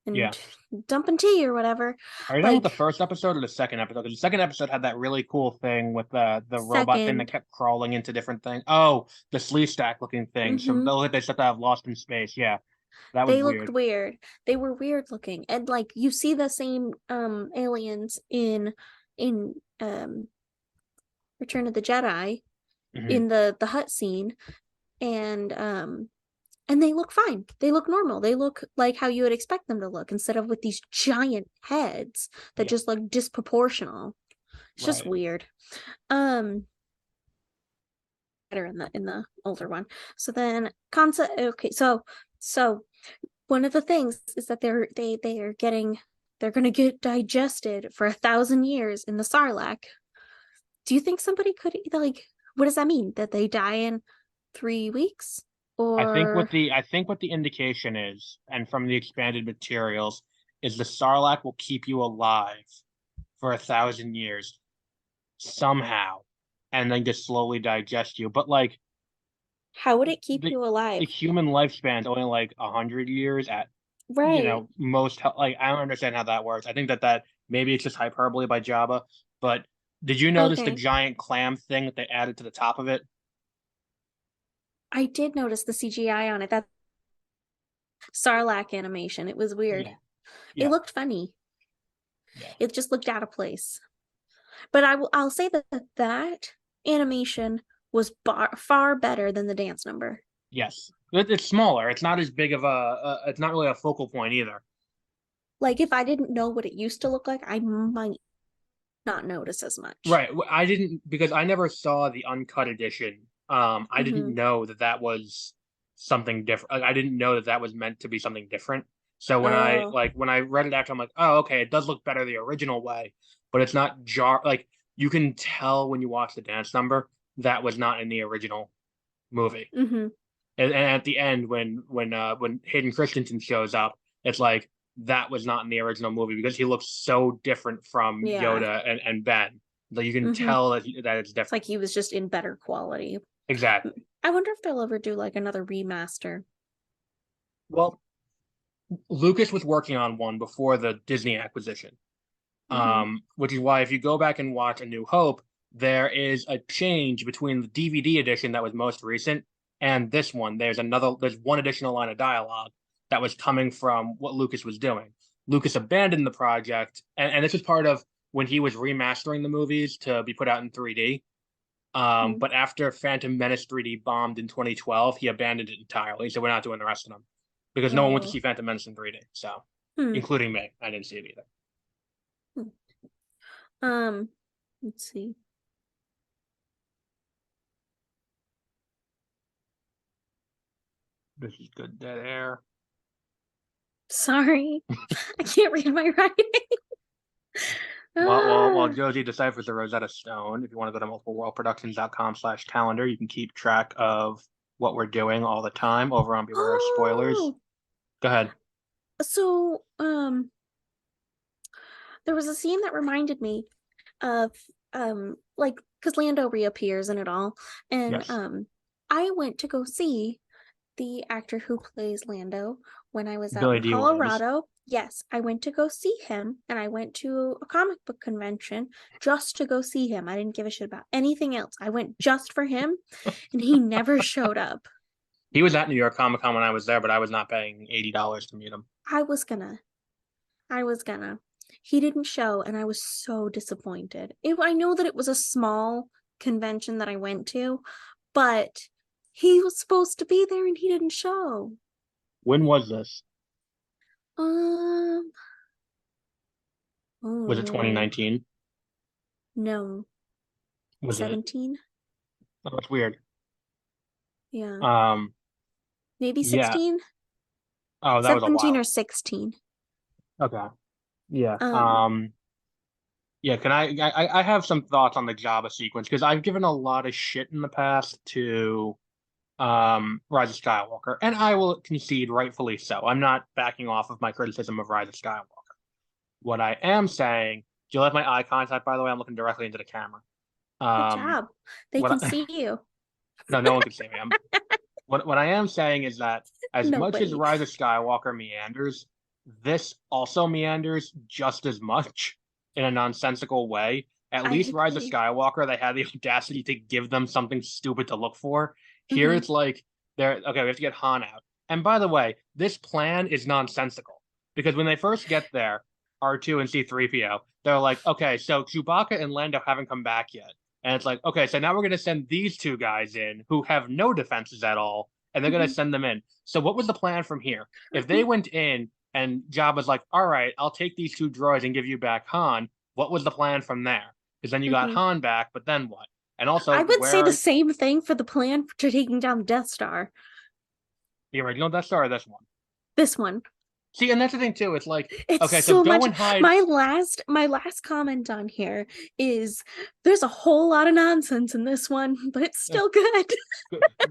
Yeah. and dumping tea or whatever. Are you talking about the Like first episode or the second episode? Because the second episode had that really cool thing with the robot thing that second, kept crawling into different things. Oh, the sleeve stack looking things from mm-hmm, those they said to have lost in space. Yeah, that was they looked weird. weird. They were weird looking, and like you see the same aliens in Return of the Jedi Hmm. in the hut scene, and they look fine. They look normal. They look like how you would expect them to look instead of with these giant heads that Yeah, just look disproportional. It's just right. weird. Better in the older one. So then concept okay, so one of the things is that they are getting they're gonna get digested for 1,000 years in the Sarlacc. Do you think somebody could like what does that mean? That they die in 3 weeks? Or I think what the indication is, and from the expanded materials, is the Sarlacc will keep you alive for 1,000 years somehow, and then just slowly digest you. But like how would it keep the you the alive? human lifespan is only like 100 years at Right. most like I don't understand how that works. I think that maybe it's just hyperbole by Jabba, but did you notice the Okay. giant clam thing that they added to the top of it? I did notice the CGI on it. That Sarlacc animation. It was weird. Yeah, It yeah, looked funny. yeah. It just looked out of place. But I'll say that that animation was far better than the dance number. Yes. It's smaller. It's not as big of it's not really a focal point either. Like if I didn't know what it used to look like, I might not notice as much. Right. I didn't because I never saw the uncut edition. I didn't Mm-hmm. know that that was something different. Like, I didn't know that that was meant to be something different. So Oh, when I read it after, I'm like, oh, okay, it does look better the original way, but it's not jar like you can tell when you watch the dance number that was not in the original movie. Mm-hmm. And at the end, when Hayden Christensen shows up, it's like that was not in the original movie because he looks so different from Yeah. Yoda and Ben. Like you can Mm-hmm. tell that it's It's like different. he was just in better quality. Exactly. I wonder if they'll ever do like another remaster. Well, Lucas was working on one before the Disney acquisition. Mm-hmm. Which is why if you go back and watch A New Hope, there is a change between the DVD edition that was most recent and this one. There's one additional line of dialogue that was coming from what Lucas was doing. Lucas abandoned the project, and this was part of when he was remastering the movies to be put out in 3D. But after Phantom Menace 3D bombed in 2012, he abandoned it entirely. So we're not doing the rest of them because no one went to Oh. see Phantom Menace in 3D. So, Hmm. including me, I didn't see it either. Hmm. Um, let's see. This is good dead air. Sorry, I can't read my writing. While Ah. Josie deciphers the Rosetta Stone, if you want to go to multipleworldproductions.com/calendar, you can keep track of what we're doing all the time over on Beware of Spoilers. Oh, Go ahead. so there was a scene that reminded me of like because Lando reappears in it all, and Yes. I went to go see the actor who plays Lando when I was out Billy in D. Williams. Colorado. Yes, I went to go see him, and I went to a comic book convention just to go see him. I didn't give a shit about anything else. I went just for him, and he never showed up. He was at New York Comic Con when I was there, but I was not paying $80 to meet him. I was gonna. I was gonna. He didn't show, and I was so disappointed. I know that it was a small convention that I went to, but he was supposed to be there and he didn't show. When was this? Um, Was it oh 2019? no, Was it? 17? Oh, that's weird. Yeah, Um, maybe yeah. 16? Oh, that was a 17 or while. 16. Okay. Yeah. Um, Yeah, I have some thoughts on the Jabba sequence because I've given a lot of shit in the past to Rise of Skywalker, and I will concede rightfully so. I'm not backing off of my criticism of Rise of Skywalker. What I am saying, do you like my eye contact, by the way? I'm looking directly into the camera. good Um job. They can what I, see you. no, no one can see me. What I am saying is that as much as Nobody. Rise of Skywalker meanders, this also meanders just as much in a nonsensical way. At I least Rise of agree. Skywalker, they had the audacity to give them something stupid to look for. Here Hmm. it's like they're okay, we have to get Han out. And by the way, this plan is nonsensical because when they first get there, R2 and C3PO, they're like, okay, so Chewbacca and Lando haven't come back yet. And it's like, okay, so now we're going to send these two guys in who have no defenses at all, and they're going to Hmm. send them in. So what was the plan from here? If they went in and Jabba's like, all right, I'll take these two droids and give you back Han, what was the plan from there? Because then you got Hmm. Han back, but then what? And I also, would say the where same thing for the plan for taking down the Death Star. the original Death Star or this one? This one. See, and that's the thing too. It's like, It's okay, so so go much. and hide. My last comment on here is there's a whole lot of nonsense in this one, but it's uh, still good.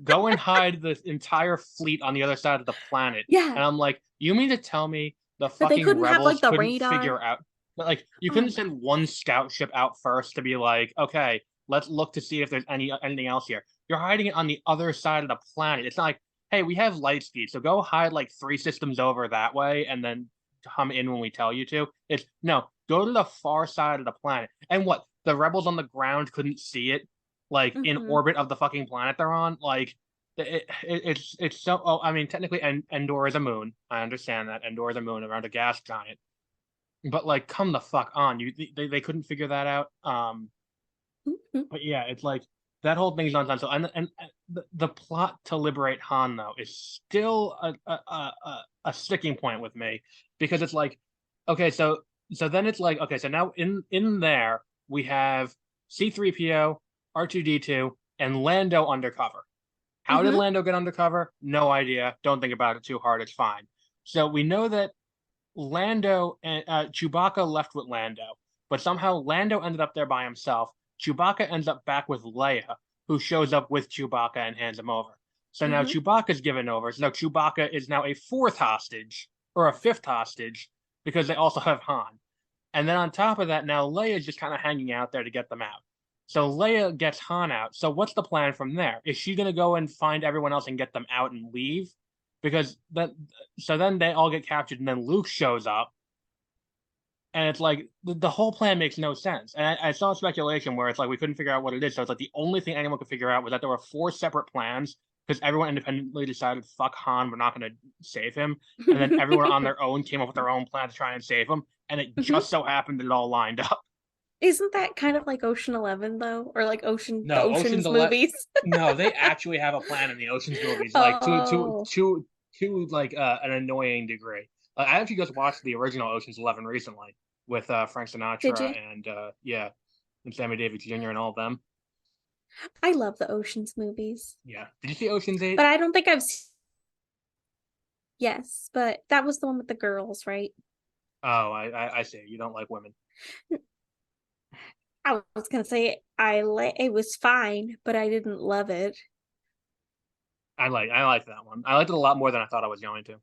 Go and hide the entire fleet on the other side of the planet. Yeah, And I'm like, you mean to tell me the that they fucking couldn't have rebels like the couldn't radar. figure out, like, you Oh couldn't my. send one scout ship out first to be like, okay, let's look to see if there's anything else here. You're hiding it on the other side of the planet. It's not like, hey, we have light speed, so go hide like three systems over that way and then come in when we tell you to. It's no, go to the far side of the planet. And what? The rebels on the ground couldn't see it, like in Hmm. orbit of the fucking planet they're on. Like it's so. Oh, I mean, technically, Endor is a moon. I understand that Endor is a moon around a gas giant. But like, come the fuck on! They couldn't figure that out. Hmm. But yeah, it's like that whole thing's nonsense. So, and the plot to liberate Han though is still a sticking point with me because it's like, okay, so then it's like, okay, so now in there we have C3PO, R2D2, and Lando undercover. How did Hmm. Lando get undercover? No idea. Don't think about it too hard. It's fine. So we know that Lando and Chewbacca left with Lando. but somehow Lando ended up there by himself. Chewbacca ends up back with Leia, who shows up with Chewbacca and hands him over. So now Hmm. Chewbacca's given over. So now Chewbacca is now a fourth hostage or a fifth hostage because they also have Han. And then on top of that, now Leia's just kind of hanging out there to get them out. So Leia gets Han out. So what's the plan from there? Is she going to go and find everyone else and get them out and leave? Because then they all get captured, and then Luke shows up, and it's like the whole plan makes no sense. And I saw speculation where it's like we couldn't figure out what it is. So it's like the only thing anyone could figure out was that there were four separate plans because everyone independently decided, fuck Han, we're not going to save him. And then everyone on their own came up with their own plan to try and save him. And it Hmm. just so happened that it all lined up. Isn't that kind of like Ocean 11 though, or like the No, Ocean's movies? No, they actually have a plan in the Ocean's movies, like Oh, to like an annoying degree. I actually just watched the original Ocean's 11 recently with Frank did Sinatra you? and yeah, and Sammy Davis Jr. and all of them. I love the Ocean's movies, Yeah. Did you see Ocean's 8? but I don't think I've seen. Yes, but that was the one with the girls, right? Oh, I see. You don't like women. I was gonna say it was fine, but I didn't love it. I like that one. I liked it a lot more than I thought I was going to.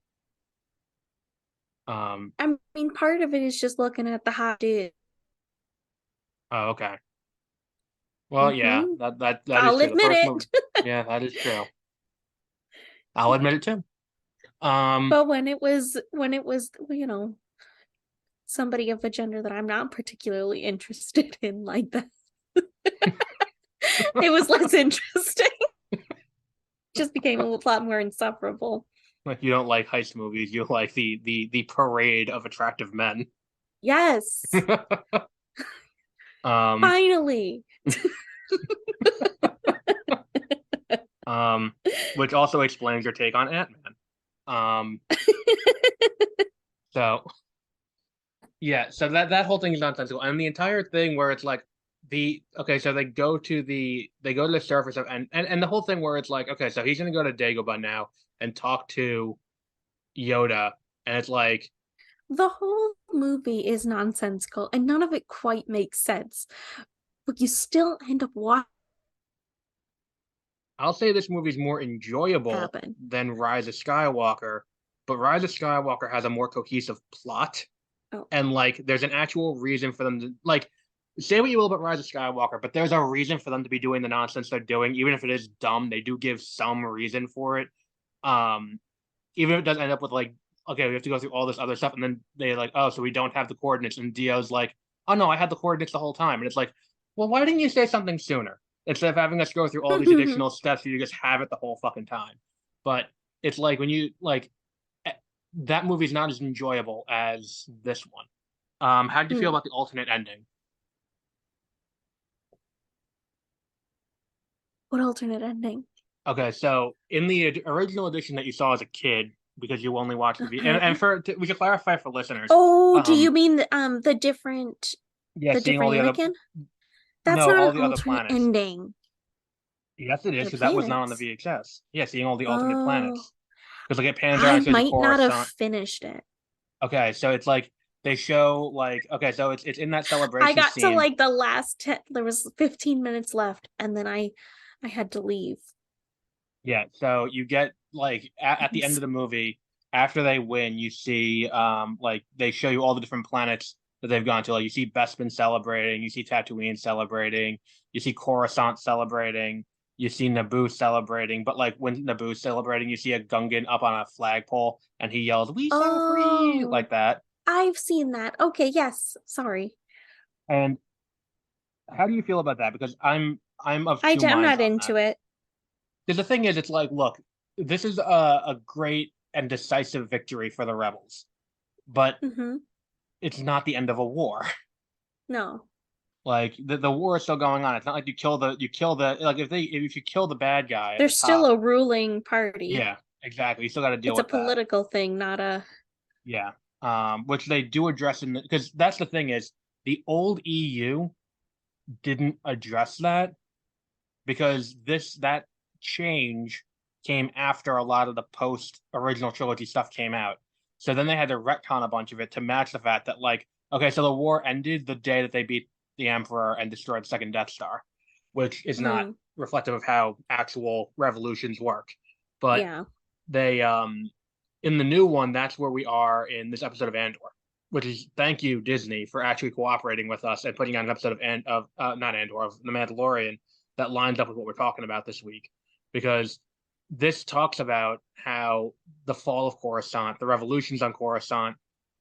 Um. I mean, part of it is just looking at the hot dude. Oh, okay. Well, yeah. Hmm. That is I'll true. The admit first movie. it. Yeah, that is true. I'll admit it too. Um. But when it was, somebody of a gender that I'm not particularly interested in like that, it was less interesting. Just became a lot more insufferable. Like you don't like heist movies, you like the parade of attractive men. Yes, um finally. um which also explains your take on Ant-Man. Um so yeah, so that whole thing is nonsensical. And the entire thing where it's like so they go to the surface of and the whole thing where it's like, okay, so he's gonna go to Dagobah now and talk to Yoda, and it's like The whole movie is nonsensical and none of it quite makes sense, but you still end up watching I'll say this movie's more enjoyable happen. than Rise of Skywalker, but Rise of Skywalker has a more cohesive plot, Oh. and like there's an actual reason for them to like say what you will about Rise of Skywalker, but there's a reason for them to be doing the nonsense they're doing, even if it is dumb. They do give some reason for it. Um, Even if it does end up with like, okay, we have to go through all this other stuff, and then they like, oh, so we don't have the coordinates, and Dio's like, oh no, I had the coordinates the whole time, and it's like, well, why didn't you say something sooner instead of having us go through all these additional steps? You just have it the whole fucking time. But it's like when you like that movie's not as enjoyable as this one. How did you feel Hmm. about the alternate ending? What alternate ending? Okay, so in the original edition that you saw as a kid, because you only watched the V, and Okay. we should clarify for listeners. Oh, do you Um, mean the yeah, seeing all different the other Anakin? That's no, not all an the other alternate planets. ending. Yes, it is They're because that was not on the planets. VHS. Yeah, seeing all the alternate Oh, planets because like it pans around I and shows you might not have Coruscant. finished it. Okay, so it's like they show like okay, so it's in that I celebration got to scene. like the last 10, there was 15 minutes left and then I had to leave. Yeah, so you get like at the end of the movie after they win, you see like they show you all the different planets that they've gone to. Like you see Bespin celebrating, you see Tatooine celebrating, you see Coruscant celebrating, you see Naboo celebrating. But like when Naboo's celebrating, you see a Gungan up on a flagpole and he yells, "We shall free!" Oh, like that. I've seen that. Okay, yes. Sorry. And how do you feel about that? Because I'm of two I'm minds not on that. into it. Because the thing is, it's like, look, this is a great and decisive victory for the rebels, but Hmm. it's not the end of a war. No. Like the war is still going on. It's not like you kill the like if you kill the bad guy at the There's still top, a ruling party. yeah, exactly. You still got to deal It's a with that. political thing, not a. Yeah. Which they do address in because that's the thing is the old EU didn't address that because that change came after a lot of the post original trilogy stuff came out. So then they had to retcon a bunch of it to match the fact that like, Okay, so the war ended the day that they beat the Emperor and destroyed the second Death Star, which is not Hmm. reflective of how actual revolutions work. But Yeah. they in the new one, that's where we are in this episode of Andor, which is thank you Disney for actually cooperating with us and putting on an episode of not Andor of The Mandalorian that lines up with what we're talking about this week, because this talks about how the fall of Coruscant, the revolutions on Coruscant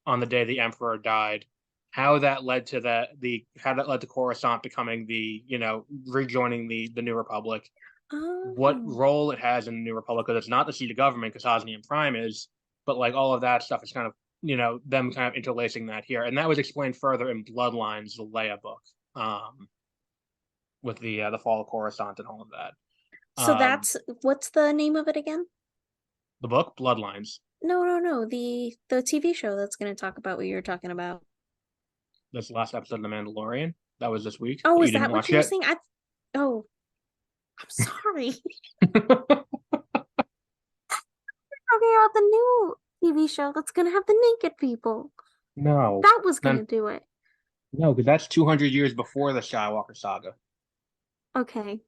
on the day the Emperor died, how that led to the how that led to Coruscant becoming the rejoining the New Republic, what Oh. role it has in the New Republic, because it's not the seat of government, because Hosnian Prime is, but like all of that stuff is kind of them kind of interlacing that here, and that was explained further in Bloodlines, the Leia book, with the fall of Coruscant and all of that. So that's what's the name of it again? The book Bloodlines. No, no, no. The TV show that's going to talk about what you're talking about. This last episode of The Mandalorian that was this week Oh, that you is didn't that what watch you were yet. saying? Oh, I'm sorry. Talking about the new TV show that's going to have the naked people. No, That was going then to do it. no, because that's 200 years before the Skywalker saga. Okay.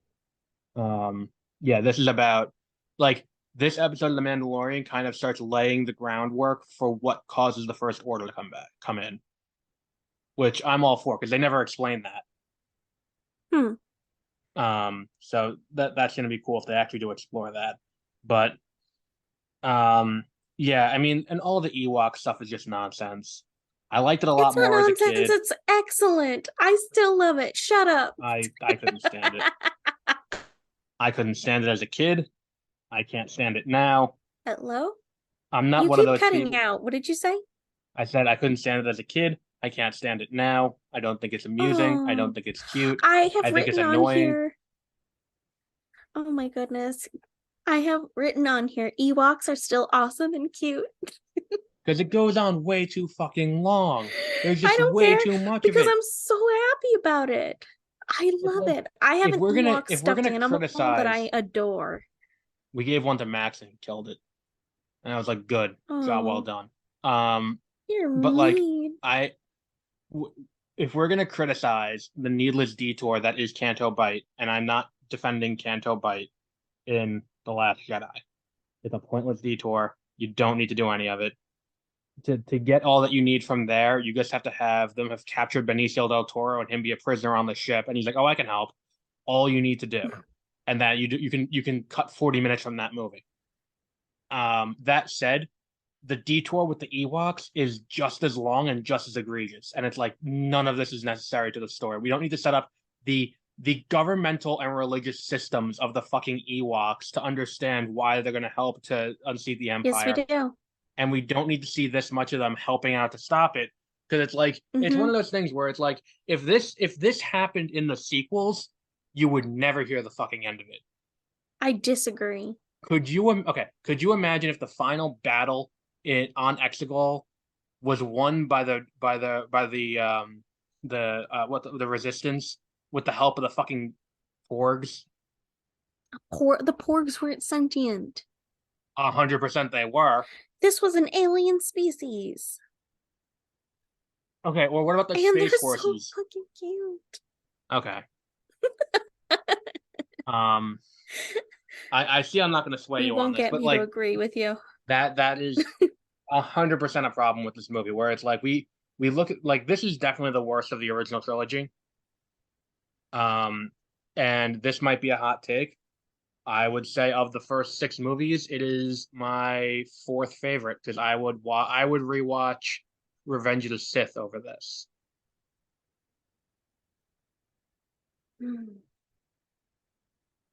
Um, yeah, this is about like this episode of The Mandalorian kind of starts laying the groundwork for what causes the First Order to come in, which I'm all for because they never explain that. Hmm. So that's going to be cool if they actually do explore that. But um, yeah, I mean, and all the Ewok stuff is just nonsense. I liked it a It's lot not more as a nonsense. kid. It's excellent. I still love it. Shut up. I couldn't stand it. I couldn't stand it as a kid. I can't stand it now. Hello? I'm not You one of keep those cutting people. out. What did you say? I said I couldn't stand it as a kid. I can't stand it now. I don't think it's amusing. I don't Oh, think it's cute. I I have think it's written on annoying here. Oh my goodness. I have written on here. Ewoks are still awesome and cute. because it goes on way too fucking long. There's I just don't way care too much of because it. I'm so happy about it. I It's love like it. I have an Ewok if we're stuffed gonna animal that criticize, I adore. we gave one to Max and he killed it, and I was like, good job, well Oh, done. Um, you're but like mean. I, w- if we're gonna criticize the needless detour that is Canto Bite, and I'm not defending Canto Bite in The Last Jedi, it's a pointless detour. You don't need to do any of it. To get all that you need from there, you just have to have them have captured Benicio del Toro and him be a prisoner on the ship, and he's like, "Oh, I can help." All you need to do, and that you can cut 40 minutes from that movie. That said, the detour with the Ewoks is just as long and just as egregious, and it's like none of this is necessary to the story. We don't need to set up the governmental and religious systems of the fucking Ewoks to understand why they're going to help to unseat the Yes, we Empire, do. and we don't need to see this much of them helping out to stop it, because it's like it's one Mm-hmm. of those things where it's like if this happened in the sequels, you would never hear the fucking end of it. I disagree. Could you imagine if the final battle on Exegol was won by the resistance with the help of the fucking porgs? The porgs weren't sentient. 100% they were. This was an alien species. Okay, well, what about the And they're space so forces? fucking cute. Okay. Um, I see I'm not going to sway You you on won't this, get but me to like agree with you. that is 100% a problem with this movie, where it's like we look at like this is definitely the worst of the original trilogy. Um, and this might be a hot take. I would say of the first six movies, it is my fourth favorite because I would rewatch Revenge of the Sith over this. Mm.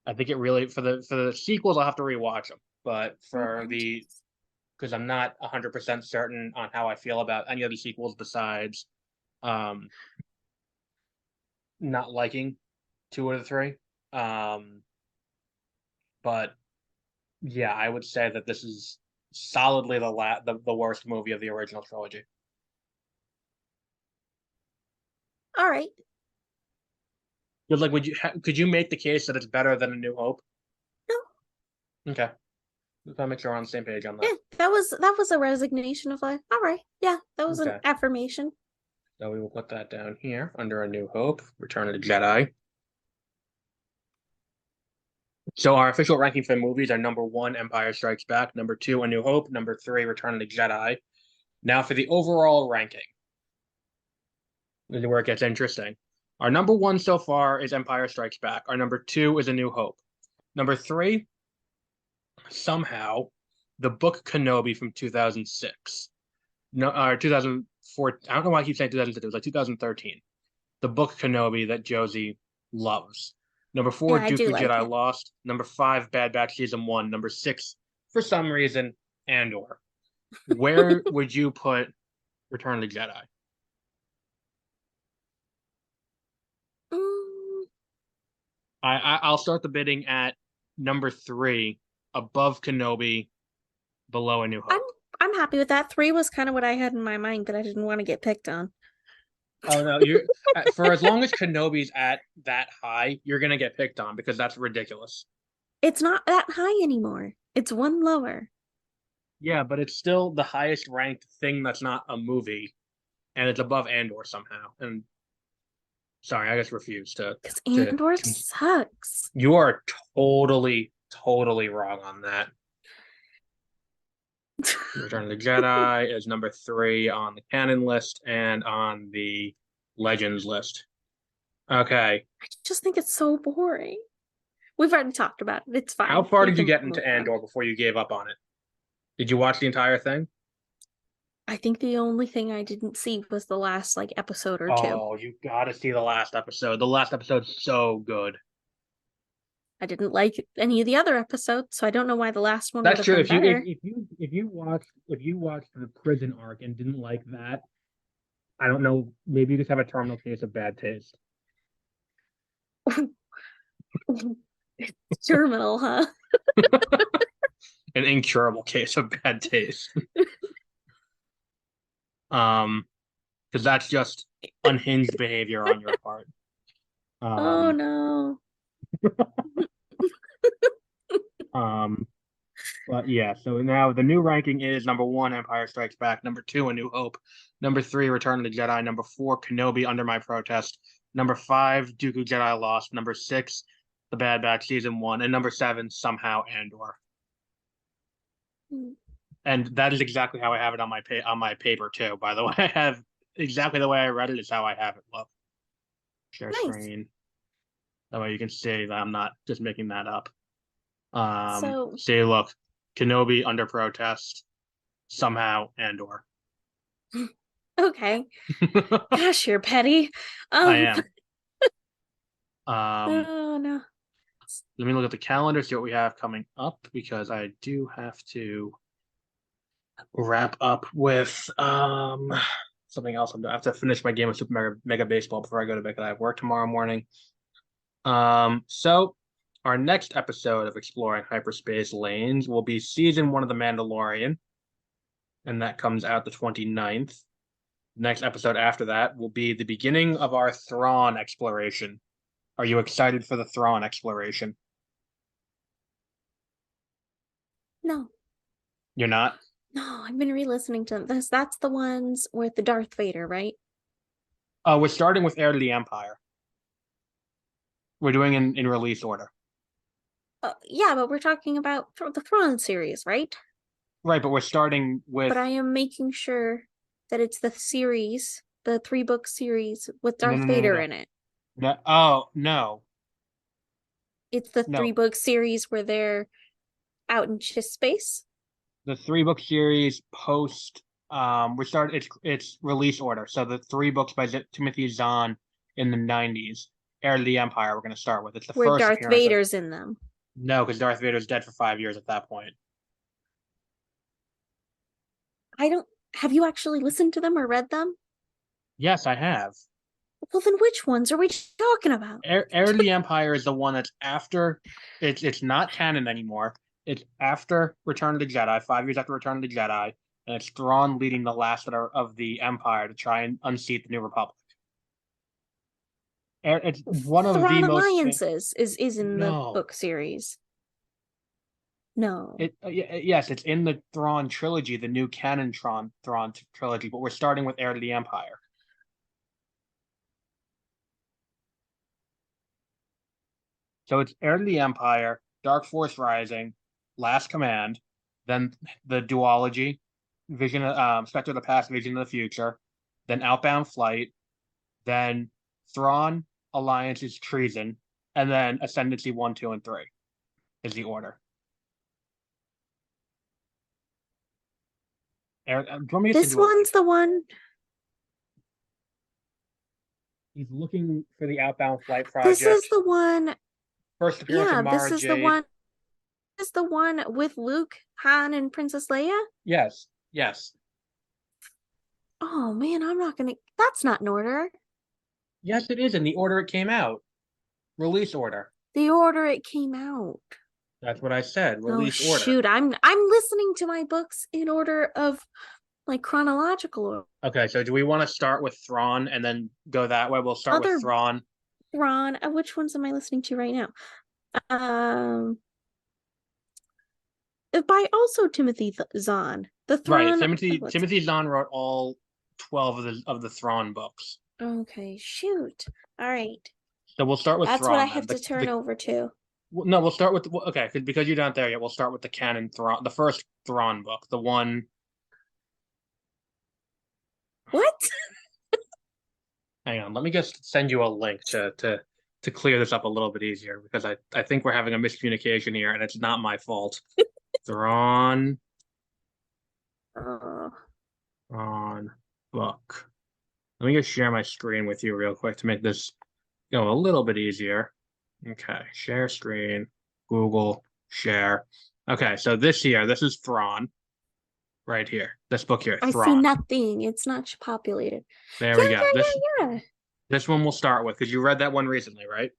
I think it really for the sequels I'll have to rewatch them, but for Revenge. the because I'm not 100% certain on how I feel about any of the sequels besides um not liking two of the three. Um, but yeah, I would say that this is solidly the worst movie of the original trilogy. All right. Because like, could you make the case that it's better than A New Hope? No. Okay, just want to make sure we're on the same page on that. Yeah, that was a resignation of like, all right. Yeah, that was an Okay, affirmation. So we will put that down here under A New Hope, Return of the Jedi. So our official ranking for the movies are number one, Empire Strikes Back, number two, A New Hope, number three, Return of the Jedi. Now for the overall ranking, this is where it gets interesting. Our number one so far is Empire Strikes Back. Our number two is A New Hope. Number three, somehow, the book Kenobi from 2006. No, 2004. I don't know why I keep saying 2006. It was like 2013. The book Kenobi that Josie loves. Number four, Yeah, I do Dooku like Jedi it. Lost. Number five, Bad Batch Season 1. Number six, for some reason, Andor. Where would you put Return of the Jedi? Mm, I'll start the bidding at number three, above Kenobi, below A New I'm Hope. I'm happy with that. Three was kind of what I had in my mind, but I didn't want to get picked on. Oh no, you for as long as Kenobi's at that high, you're gonna get picked on because that's ridiculous. It's not that high anymore. It's one lower. Yeah, but it's still the highest ranked thing that's not a movie, and it's above Andor somehow. And sorry, I just refuse Because to. Andor sucks. You are totally wrong on that. Return of the Jedi is number three on the canon list and on the Legends list. Okay, I just think it's so boring. We've already talked about it. It's how fine. far We did you can get move into on. Andor before you gave up on it? Did you watch the entire thing? I think the only thing I didn't see was the last like episode or two. Oh, you gotta see the last episode. The last episode's so good. I didn't like any of the other episodes, so I don't know why the last one would That's have true. been better. If you watched the prison arc and didn't like that, I don't know. Maybe you just have a terminal case of bad taste. Terminal, huh? An incurable case of bad taste. Um, because that's just unhinged behavior on your part. Oh Um, no. um, but yeah, so now the new ranking is number one, Empire Strikes Back, number two, A New Hope, number three, Return of the Jedi, number four, Kenobi Under My Protest, number five, Dooku Jedi Lost, number six, The Bad Batch Season 1, and number seven, somehow Andor. And that is exactly how I have it on my paper too. By the way, I have exactly the way I read it is how I have it. Love share Nice. screen. That way you can see that I'm not just making that up. So, See, look, Kenobi Under Protest, somehow Andor. okay. Gosh, you're petty. I Um, am. Um, oh no. Let me look at the calendar, see what we have coming up, because I do have to wrap up with something else. I have to finish my game of Super Mega Baseball before I go to bed. 'Cause I have work tomorrow morning. So our next episode of Exploring Hyperspace Lanes will be season one of The Mandalorian, and that comes out the 29th. The next episode after that will be the beginning of our Thrawn exploration. Are you excited for the Thrawn exploration? No. You're not? No, I've been re-listening to this. That's the ones with the Darth Vader, right? We're starting with Heir to the Empire. We're doing in release order. Yeah, but we're talking about the Thrawn series, right? Right, but we're starting But with I am making sure that it's the series, the three-book series with no Darth no no no Vader no. in it. No, oh no. It's the No. three-book series where they're out in just space. The three-book series post we start it's release order. So the three books by Timothy Zahn in the 90s, Heir to the Empire we're gonna start with. It's the Where first Darth appearance of Vader's in them. no, because Darth Vader's dead for 5 years at that point. I don't have you actually listened to them or read them? Yes, I have. Well, then which ones are we talking about? Heir to the Empire is the one that's after it's not canon anymore. It's after Return of the Jedi, 5 years after Return of the Jedi, and it's Thrawn leading the last of the Empire to try and unseat the New Republic. It's one of the Thrawn most Alliances is in the no. book series. No. Yes, it's in the Thrawn trilogy, the new canon Thrawn trilogy, but we're starting with Heir to the Empire. So it's Heir to the Empire, Dark Force Rising, Last Command, then the duology, Spectre of the Past, Vision of the Future, then Outbound Flight, then Thrawn, Alliance's Treason, and then Ascendancy 1, 2, and 3 is the order. Do you want me to send This you a link? one's the one. He's looking for the Outbound Flight This is project. the one. First appearance of Yeah, Mara this is the Jade. one. This is the one with Luke, Han, and Princess Leia. Yes, yes. Oh man, I'm not gonna. That's not in order. Yes, it is in the order it came out. Release order. The order it came out. That's what I said. Oh Release order. shoot, I'm listening to my books in order of like chronological order. Okay, so do we want to start with Thrawn and then go that way? We'll start with Other Thrawn. Ron, which ones am I listening to right now? Um, by also Timothy Zahn. The Right. Thrawn. What's Timothy Zahn wrote all 12 of the Thrawn books. okay? Shoot. All right, So we'll start with that's what I Thrawn then. have to turn over to. No, we'll start with okay, because you're not there yet. We'll start with the canon Thrawn, the first Thrawn book, the one. What? Hang on, let me just send you a link to clear this up a little bit easier because I think we're having a miscommunication here and it's not my fault. Thrawn Oh, on book. Let me just share my screen with you real quick to make this go a little bit easier. Okay, share screen, Google, share. Okay, so this is Thrawn right here. This book here, I see Thrawn. nothing. It's not populated. There Yeah, we go. yeah, yeah, yeah. This one we'll start with because you read that one recently, right?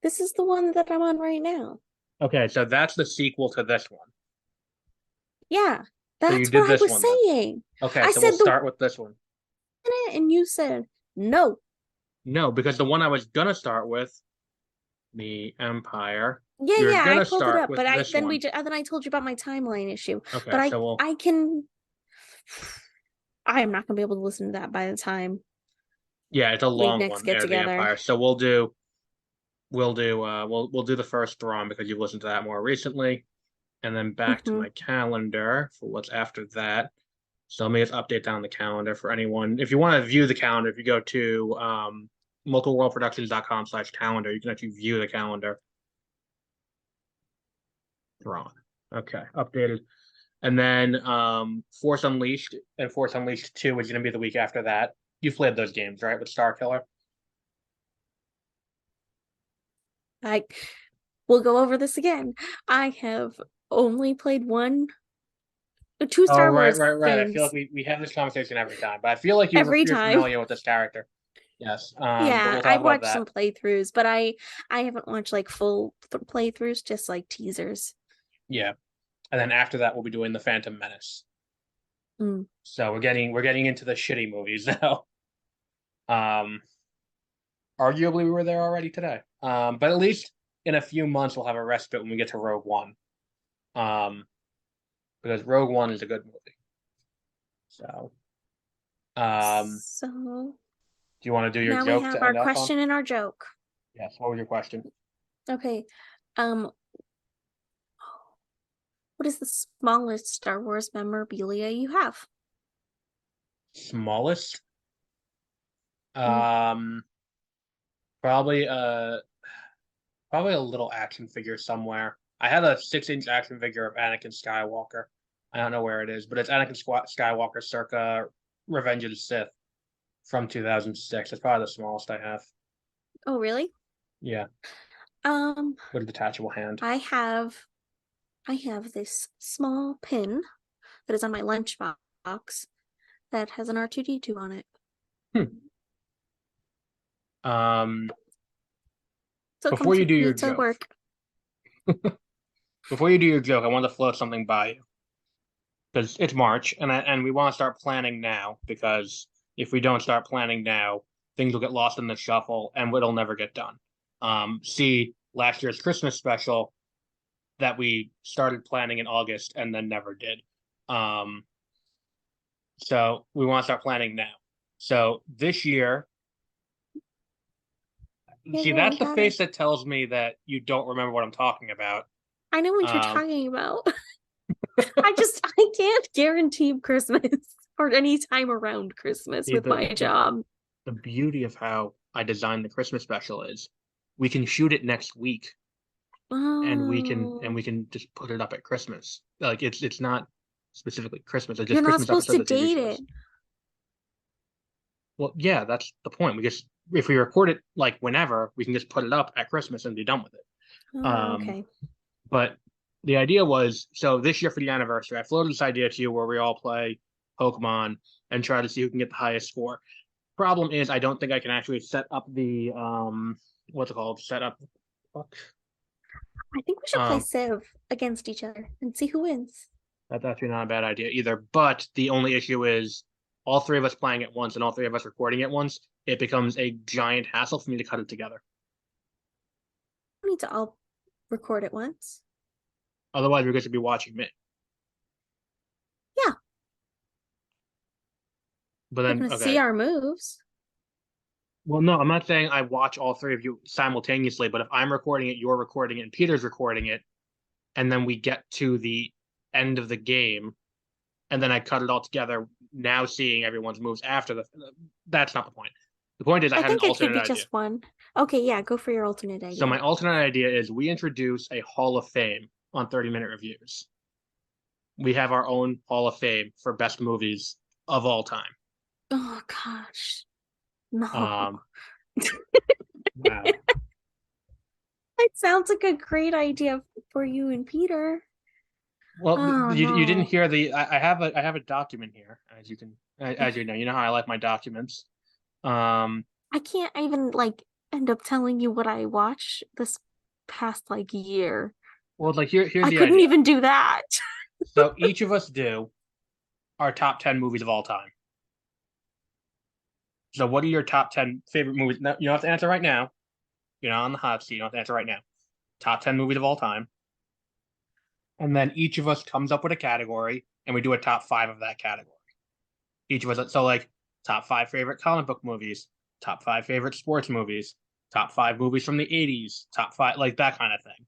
This is the one that I'm on right now. Okay, so that's the sequel to this one. Yeah, So you that's did what I this was one then. saying. Okay, I so we'll said the start with this one. and you said no. No, because the one I was gonna start with, the Empire, Yeah, we were yeah, I gonna pulled it start up, with but this one. then I told you about my timeline issue. Okay, But so we'll I can I am not gonna be able to listen to that by the time yeah, it's a we long next one, get Heir to the together. Empire. So we'll do the first Thrawn because you've listened to that more recently, and then back to Hmm. my calendar for what's after that. So let me just update down the calendar for anyone. If you want to view the calendar, if you go to localworldproductions.com/calendar, you can actually view the calendar. Thrawn. Okay, updated. And then Force Unleashed and Force Unleashed 2 is going to be the week after that. You've played those games, right? With Star Killer? I we'll go over this again. I have only played two Oh, Star right, Wars right, right. I feel like games we have this conversation every time, but I feel like every you're time. familiar with this character. Yes. But Yeah, we'll talk I've about watched that. some playthroughs, but I haven't watched like full playthroughs, just like teasers. Yeah. And then after that, we'll be doing the Phantom Menace. Mm. So we're getting into the shitty movies now. Um, Arguably we were there already today. But at least in a few months we'll have a respite when we get to Rogue One. Um, because Rogue One is a good movie. So, do So you want to do your now we joke have to our end off on? question and our joke. Yes. What was your question? Okay. Um, what is the smallest Star Wars memorabilia you have? Smallest? Mm. Um, probably probably a little action figure somewhere. I had a 6-inch action figure of Anakin Skywalker. I don't know where it is, but it's Anakin Skywalker circa Revenge of the Sith from 2006. It's probably the smallest I have. Oh, really? Yeah, Um, with a detachable hand. I have I have this small pin that is on my lunchbox that has an R2D2 on it. Hmm. Um, So it before comes you with do your me to joke, work. I want to float something by you because it's March and we want to start planning now because if we don't start planning now, things will get lost in the shuffle and it'll never get done. See last year's Christmas special that we started planning in August and then never did. Um, so we want to start planning now. So this year, Yeah, See, yeah, I that's the got it. face that tells me that you don't remember what I'm talking about. I know what you're Um, talking about. I can't guarantee Christmas or any time around Christmas see, with my job. the beauty of how I designed the Christmas special is we can shoot it next week and Oh, we can just put it up at Christmas. Like it's not specifically Christmas, it's you're just not Christmas supposed to episodes of TV date it. shows. Well, yeah, that's the point. We just if we record it like whenever, we can just put it up at Christmas and be done with it. Oh, Um, okay. but the idea was so this year for the anniversary, I floated this idea to you where we all play Pokemon and try to see who can get the highest score. Problem is, I don't think I can actually set up the what's it called? Set up. Fuck. I think we should play Um, Civ against each other and see who wins. that's actually not a bad idea either. But the only issue is all three of us playing at once and all three of us recording at once. It becomes a giant hassle for me to cut it together. We need to all record at once. Otherwise, we're going to be watching me. Yeah, But they're then, gonna see okay. our moves. Well, no, I'm not saying I watch all three of you simultaneously, but if I'm recording it, you're recording it, and Peter's recording it, and then we get to the end of the game, and then I cut it all together, now seeing everyone's moves after the. That's not the point. The point is, I I had an think it should alternate be idea. just one. Okay, yeah, go for your alternate So idea. my alternate idea is we introduce a Hall of Fame on 30-minute reviews. We have our own Hall of Fame for best movies of all time. Oh gosh. No. Um, wow. It sounds like a great idea for you and Peter. Well, Oh you didn't no. hear the. I have a document here, as you can as you know. You know how I like my documents. Um, I can't even like end up telling you what I watched this past like year. well, like here's I the couldn't idea. even do that. So each of us do our top 10 movies of all time. So what are your top 10 favorite movies? No, you don't have to answer right now. You're not on the hot seat. You don't have to answer right now. Top 10 movies of all time. And then each of us comes up with a category and we do a top five of that category. Each of us, so like top five favorite comic book movies, top five favorite sports movies, top five movies from the 80s, top five, like that kind of thing.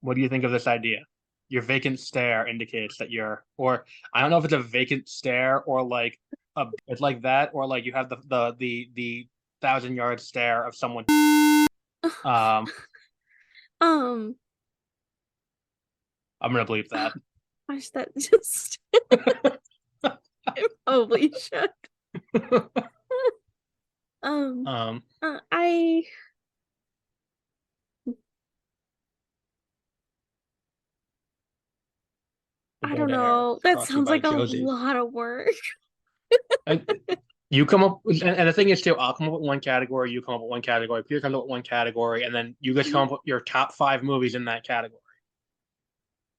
What do you think of this idea? Your vacant stare indicates that you're, or I don't know if it's a vacant stare or like it's like that, or like you have the 1,000 yard stare of someone. Um, Um, I'm gonna bleep that. gosh, that just holy shit. Um, um, I the I Dead don't Air know. is That brought to you sounds by like a Josie. lot of work. And you come up, and the thing is too, I'll come up with one category, you come up with one category, Peter comes up with one category, and then you guys come up with your top five movies in that category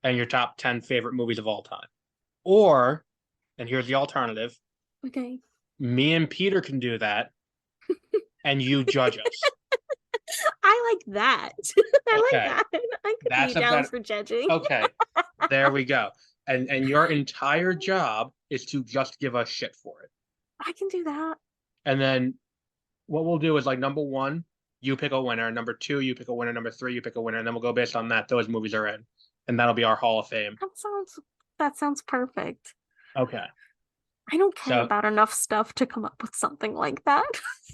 and your top 10 favorite movies of all time. Or, and here's the alternative, Okay. me and Peter can do that and you judge us. I like that. I like Okay. that. I could be That's a down better, for judging. okay. There we go. And your entire job is to just give us shit for it. I can do that. And then what we'll do is like number one, you pick a winner. Number two, you pick a winner. Number three, you pick a winner. And then we'll go based on that. Those movies are in. And that'll be our Hall of Fame. That sounds perfect. Okay. I don't care So, about enough stuff to come up with something like that.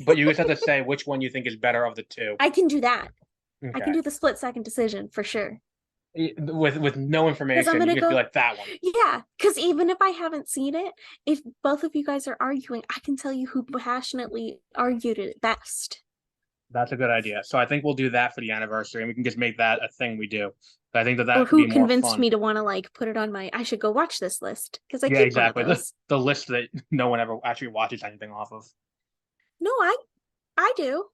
but you just have to say which one you think is better of the two. I can do that. I can Okay. do the split second decision for sure. With no Because I'm information, you gonna just be go, like that one. yeah. Because even if I haven't seen it, if both of you guys are arguing, I can tell you who passionately argued it best. That's a good idea. So I think we'll do that for the anniversary, and we can just make that a thing we do. I think that Or that could be who more convinced fun. me to want to like put it on my I should go watch this list because I Yeah, keep one of exactly. those. The list that no one ever actually watches anything off of. No, I do.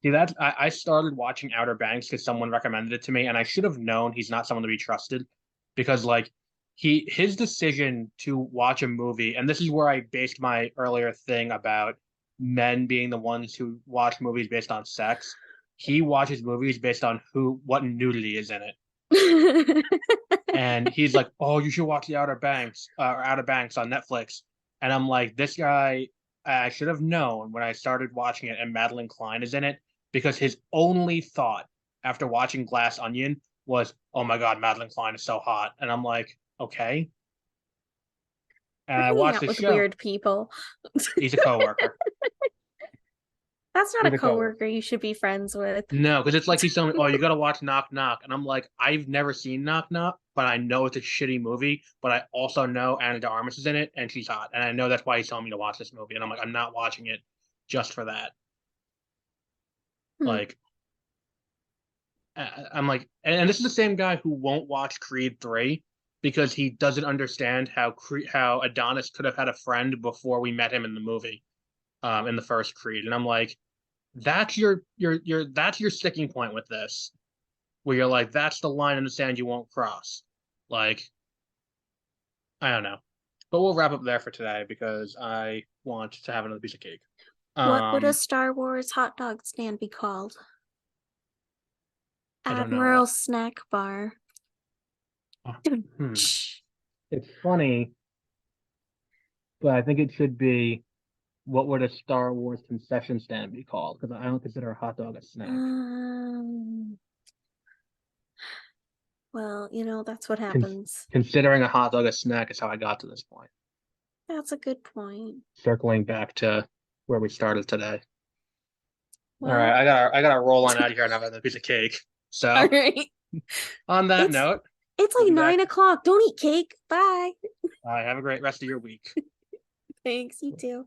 See, I started watching Outer Banks because someone recommended it to me, and I should have known he's not someone to be trusted because like his decision to watch a movie, and this is where I based my earlier thing about men being the ones who watch movies based on sex. He watches movies based on who what nudity is in it. And he's like, "Oh, you should watch the Outer Banks on Netflix." And I'm like, "This guy, I should have known when I started watching it and Madeline Klein is in it because his only thought after watching Glass Onion was, "Oh my God, Madeline Klein is so hot," and I'm like, okay. And We're I hanging watched out the with show. weird people. He's a coworker. That's not a He's a coworker. coworker you should be friends with. No, because it's like he's telling me, "Oh, you got to watch Knock Knock," and I'm like, I've never seen Knock Knock, but I know it's a shitty movie. But I also know Anna de Armas is in it, and she's hot, and I know that's why he's telling me to watch this movie. And I'm like, I'm not watching it just for that. Hmm. Like, I'm like, and this is the same guy who won't watch Creed 3 because he doesn't understand how Adonis could have had a friend before we met him in the movie, in the first Creed. And I'm like, that's your that's your sticking point with this, where you're like, that's the line in the sand you won't cross. Like, I don't know. But we'll wrap up there for today because I want to have another piece of cake. What would a Um, Star Wars hot dog stand be called? I don't know. Admiral Snack Bar. Hmm. It's funny, but I think it should be what would a Star Wars concession stand be called? Because I don't consider a hot dog a snack. Um, well, that's what Con happens. Considering a hot dog a snack is how I got to this point. That's a good point. Circling back to where we started today. All right, Well, I gotta roll on out of here and have another piece of cake. all So right. on that It's note, it's we'll like be back. 9 o'clock. Don't eat cake. Bye. Have a great rest of your week. Thanks, you too.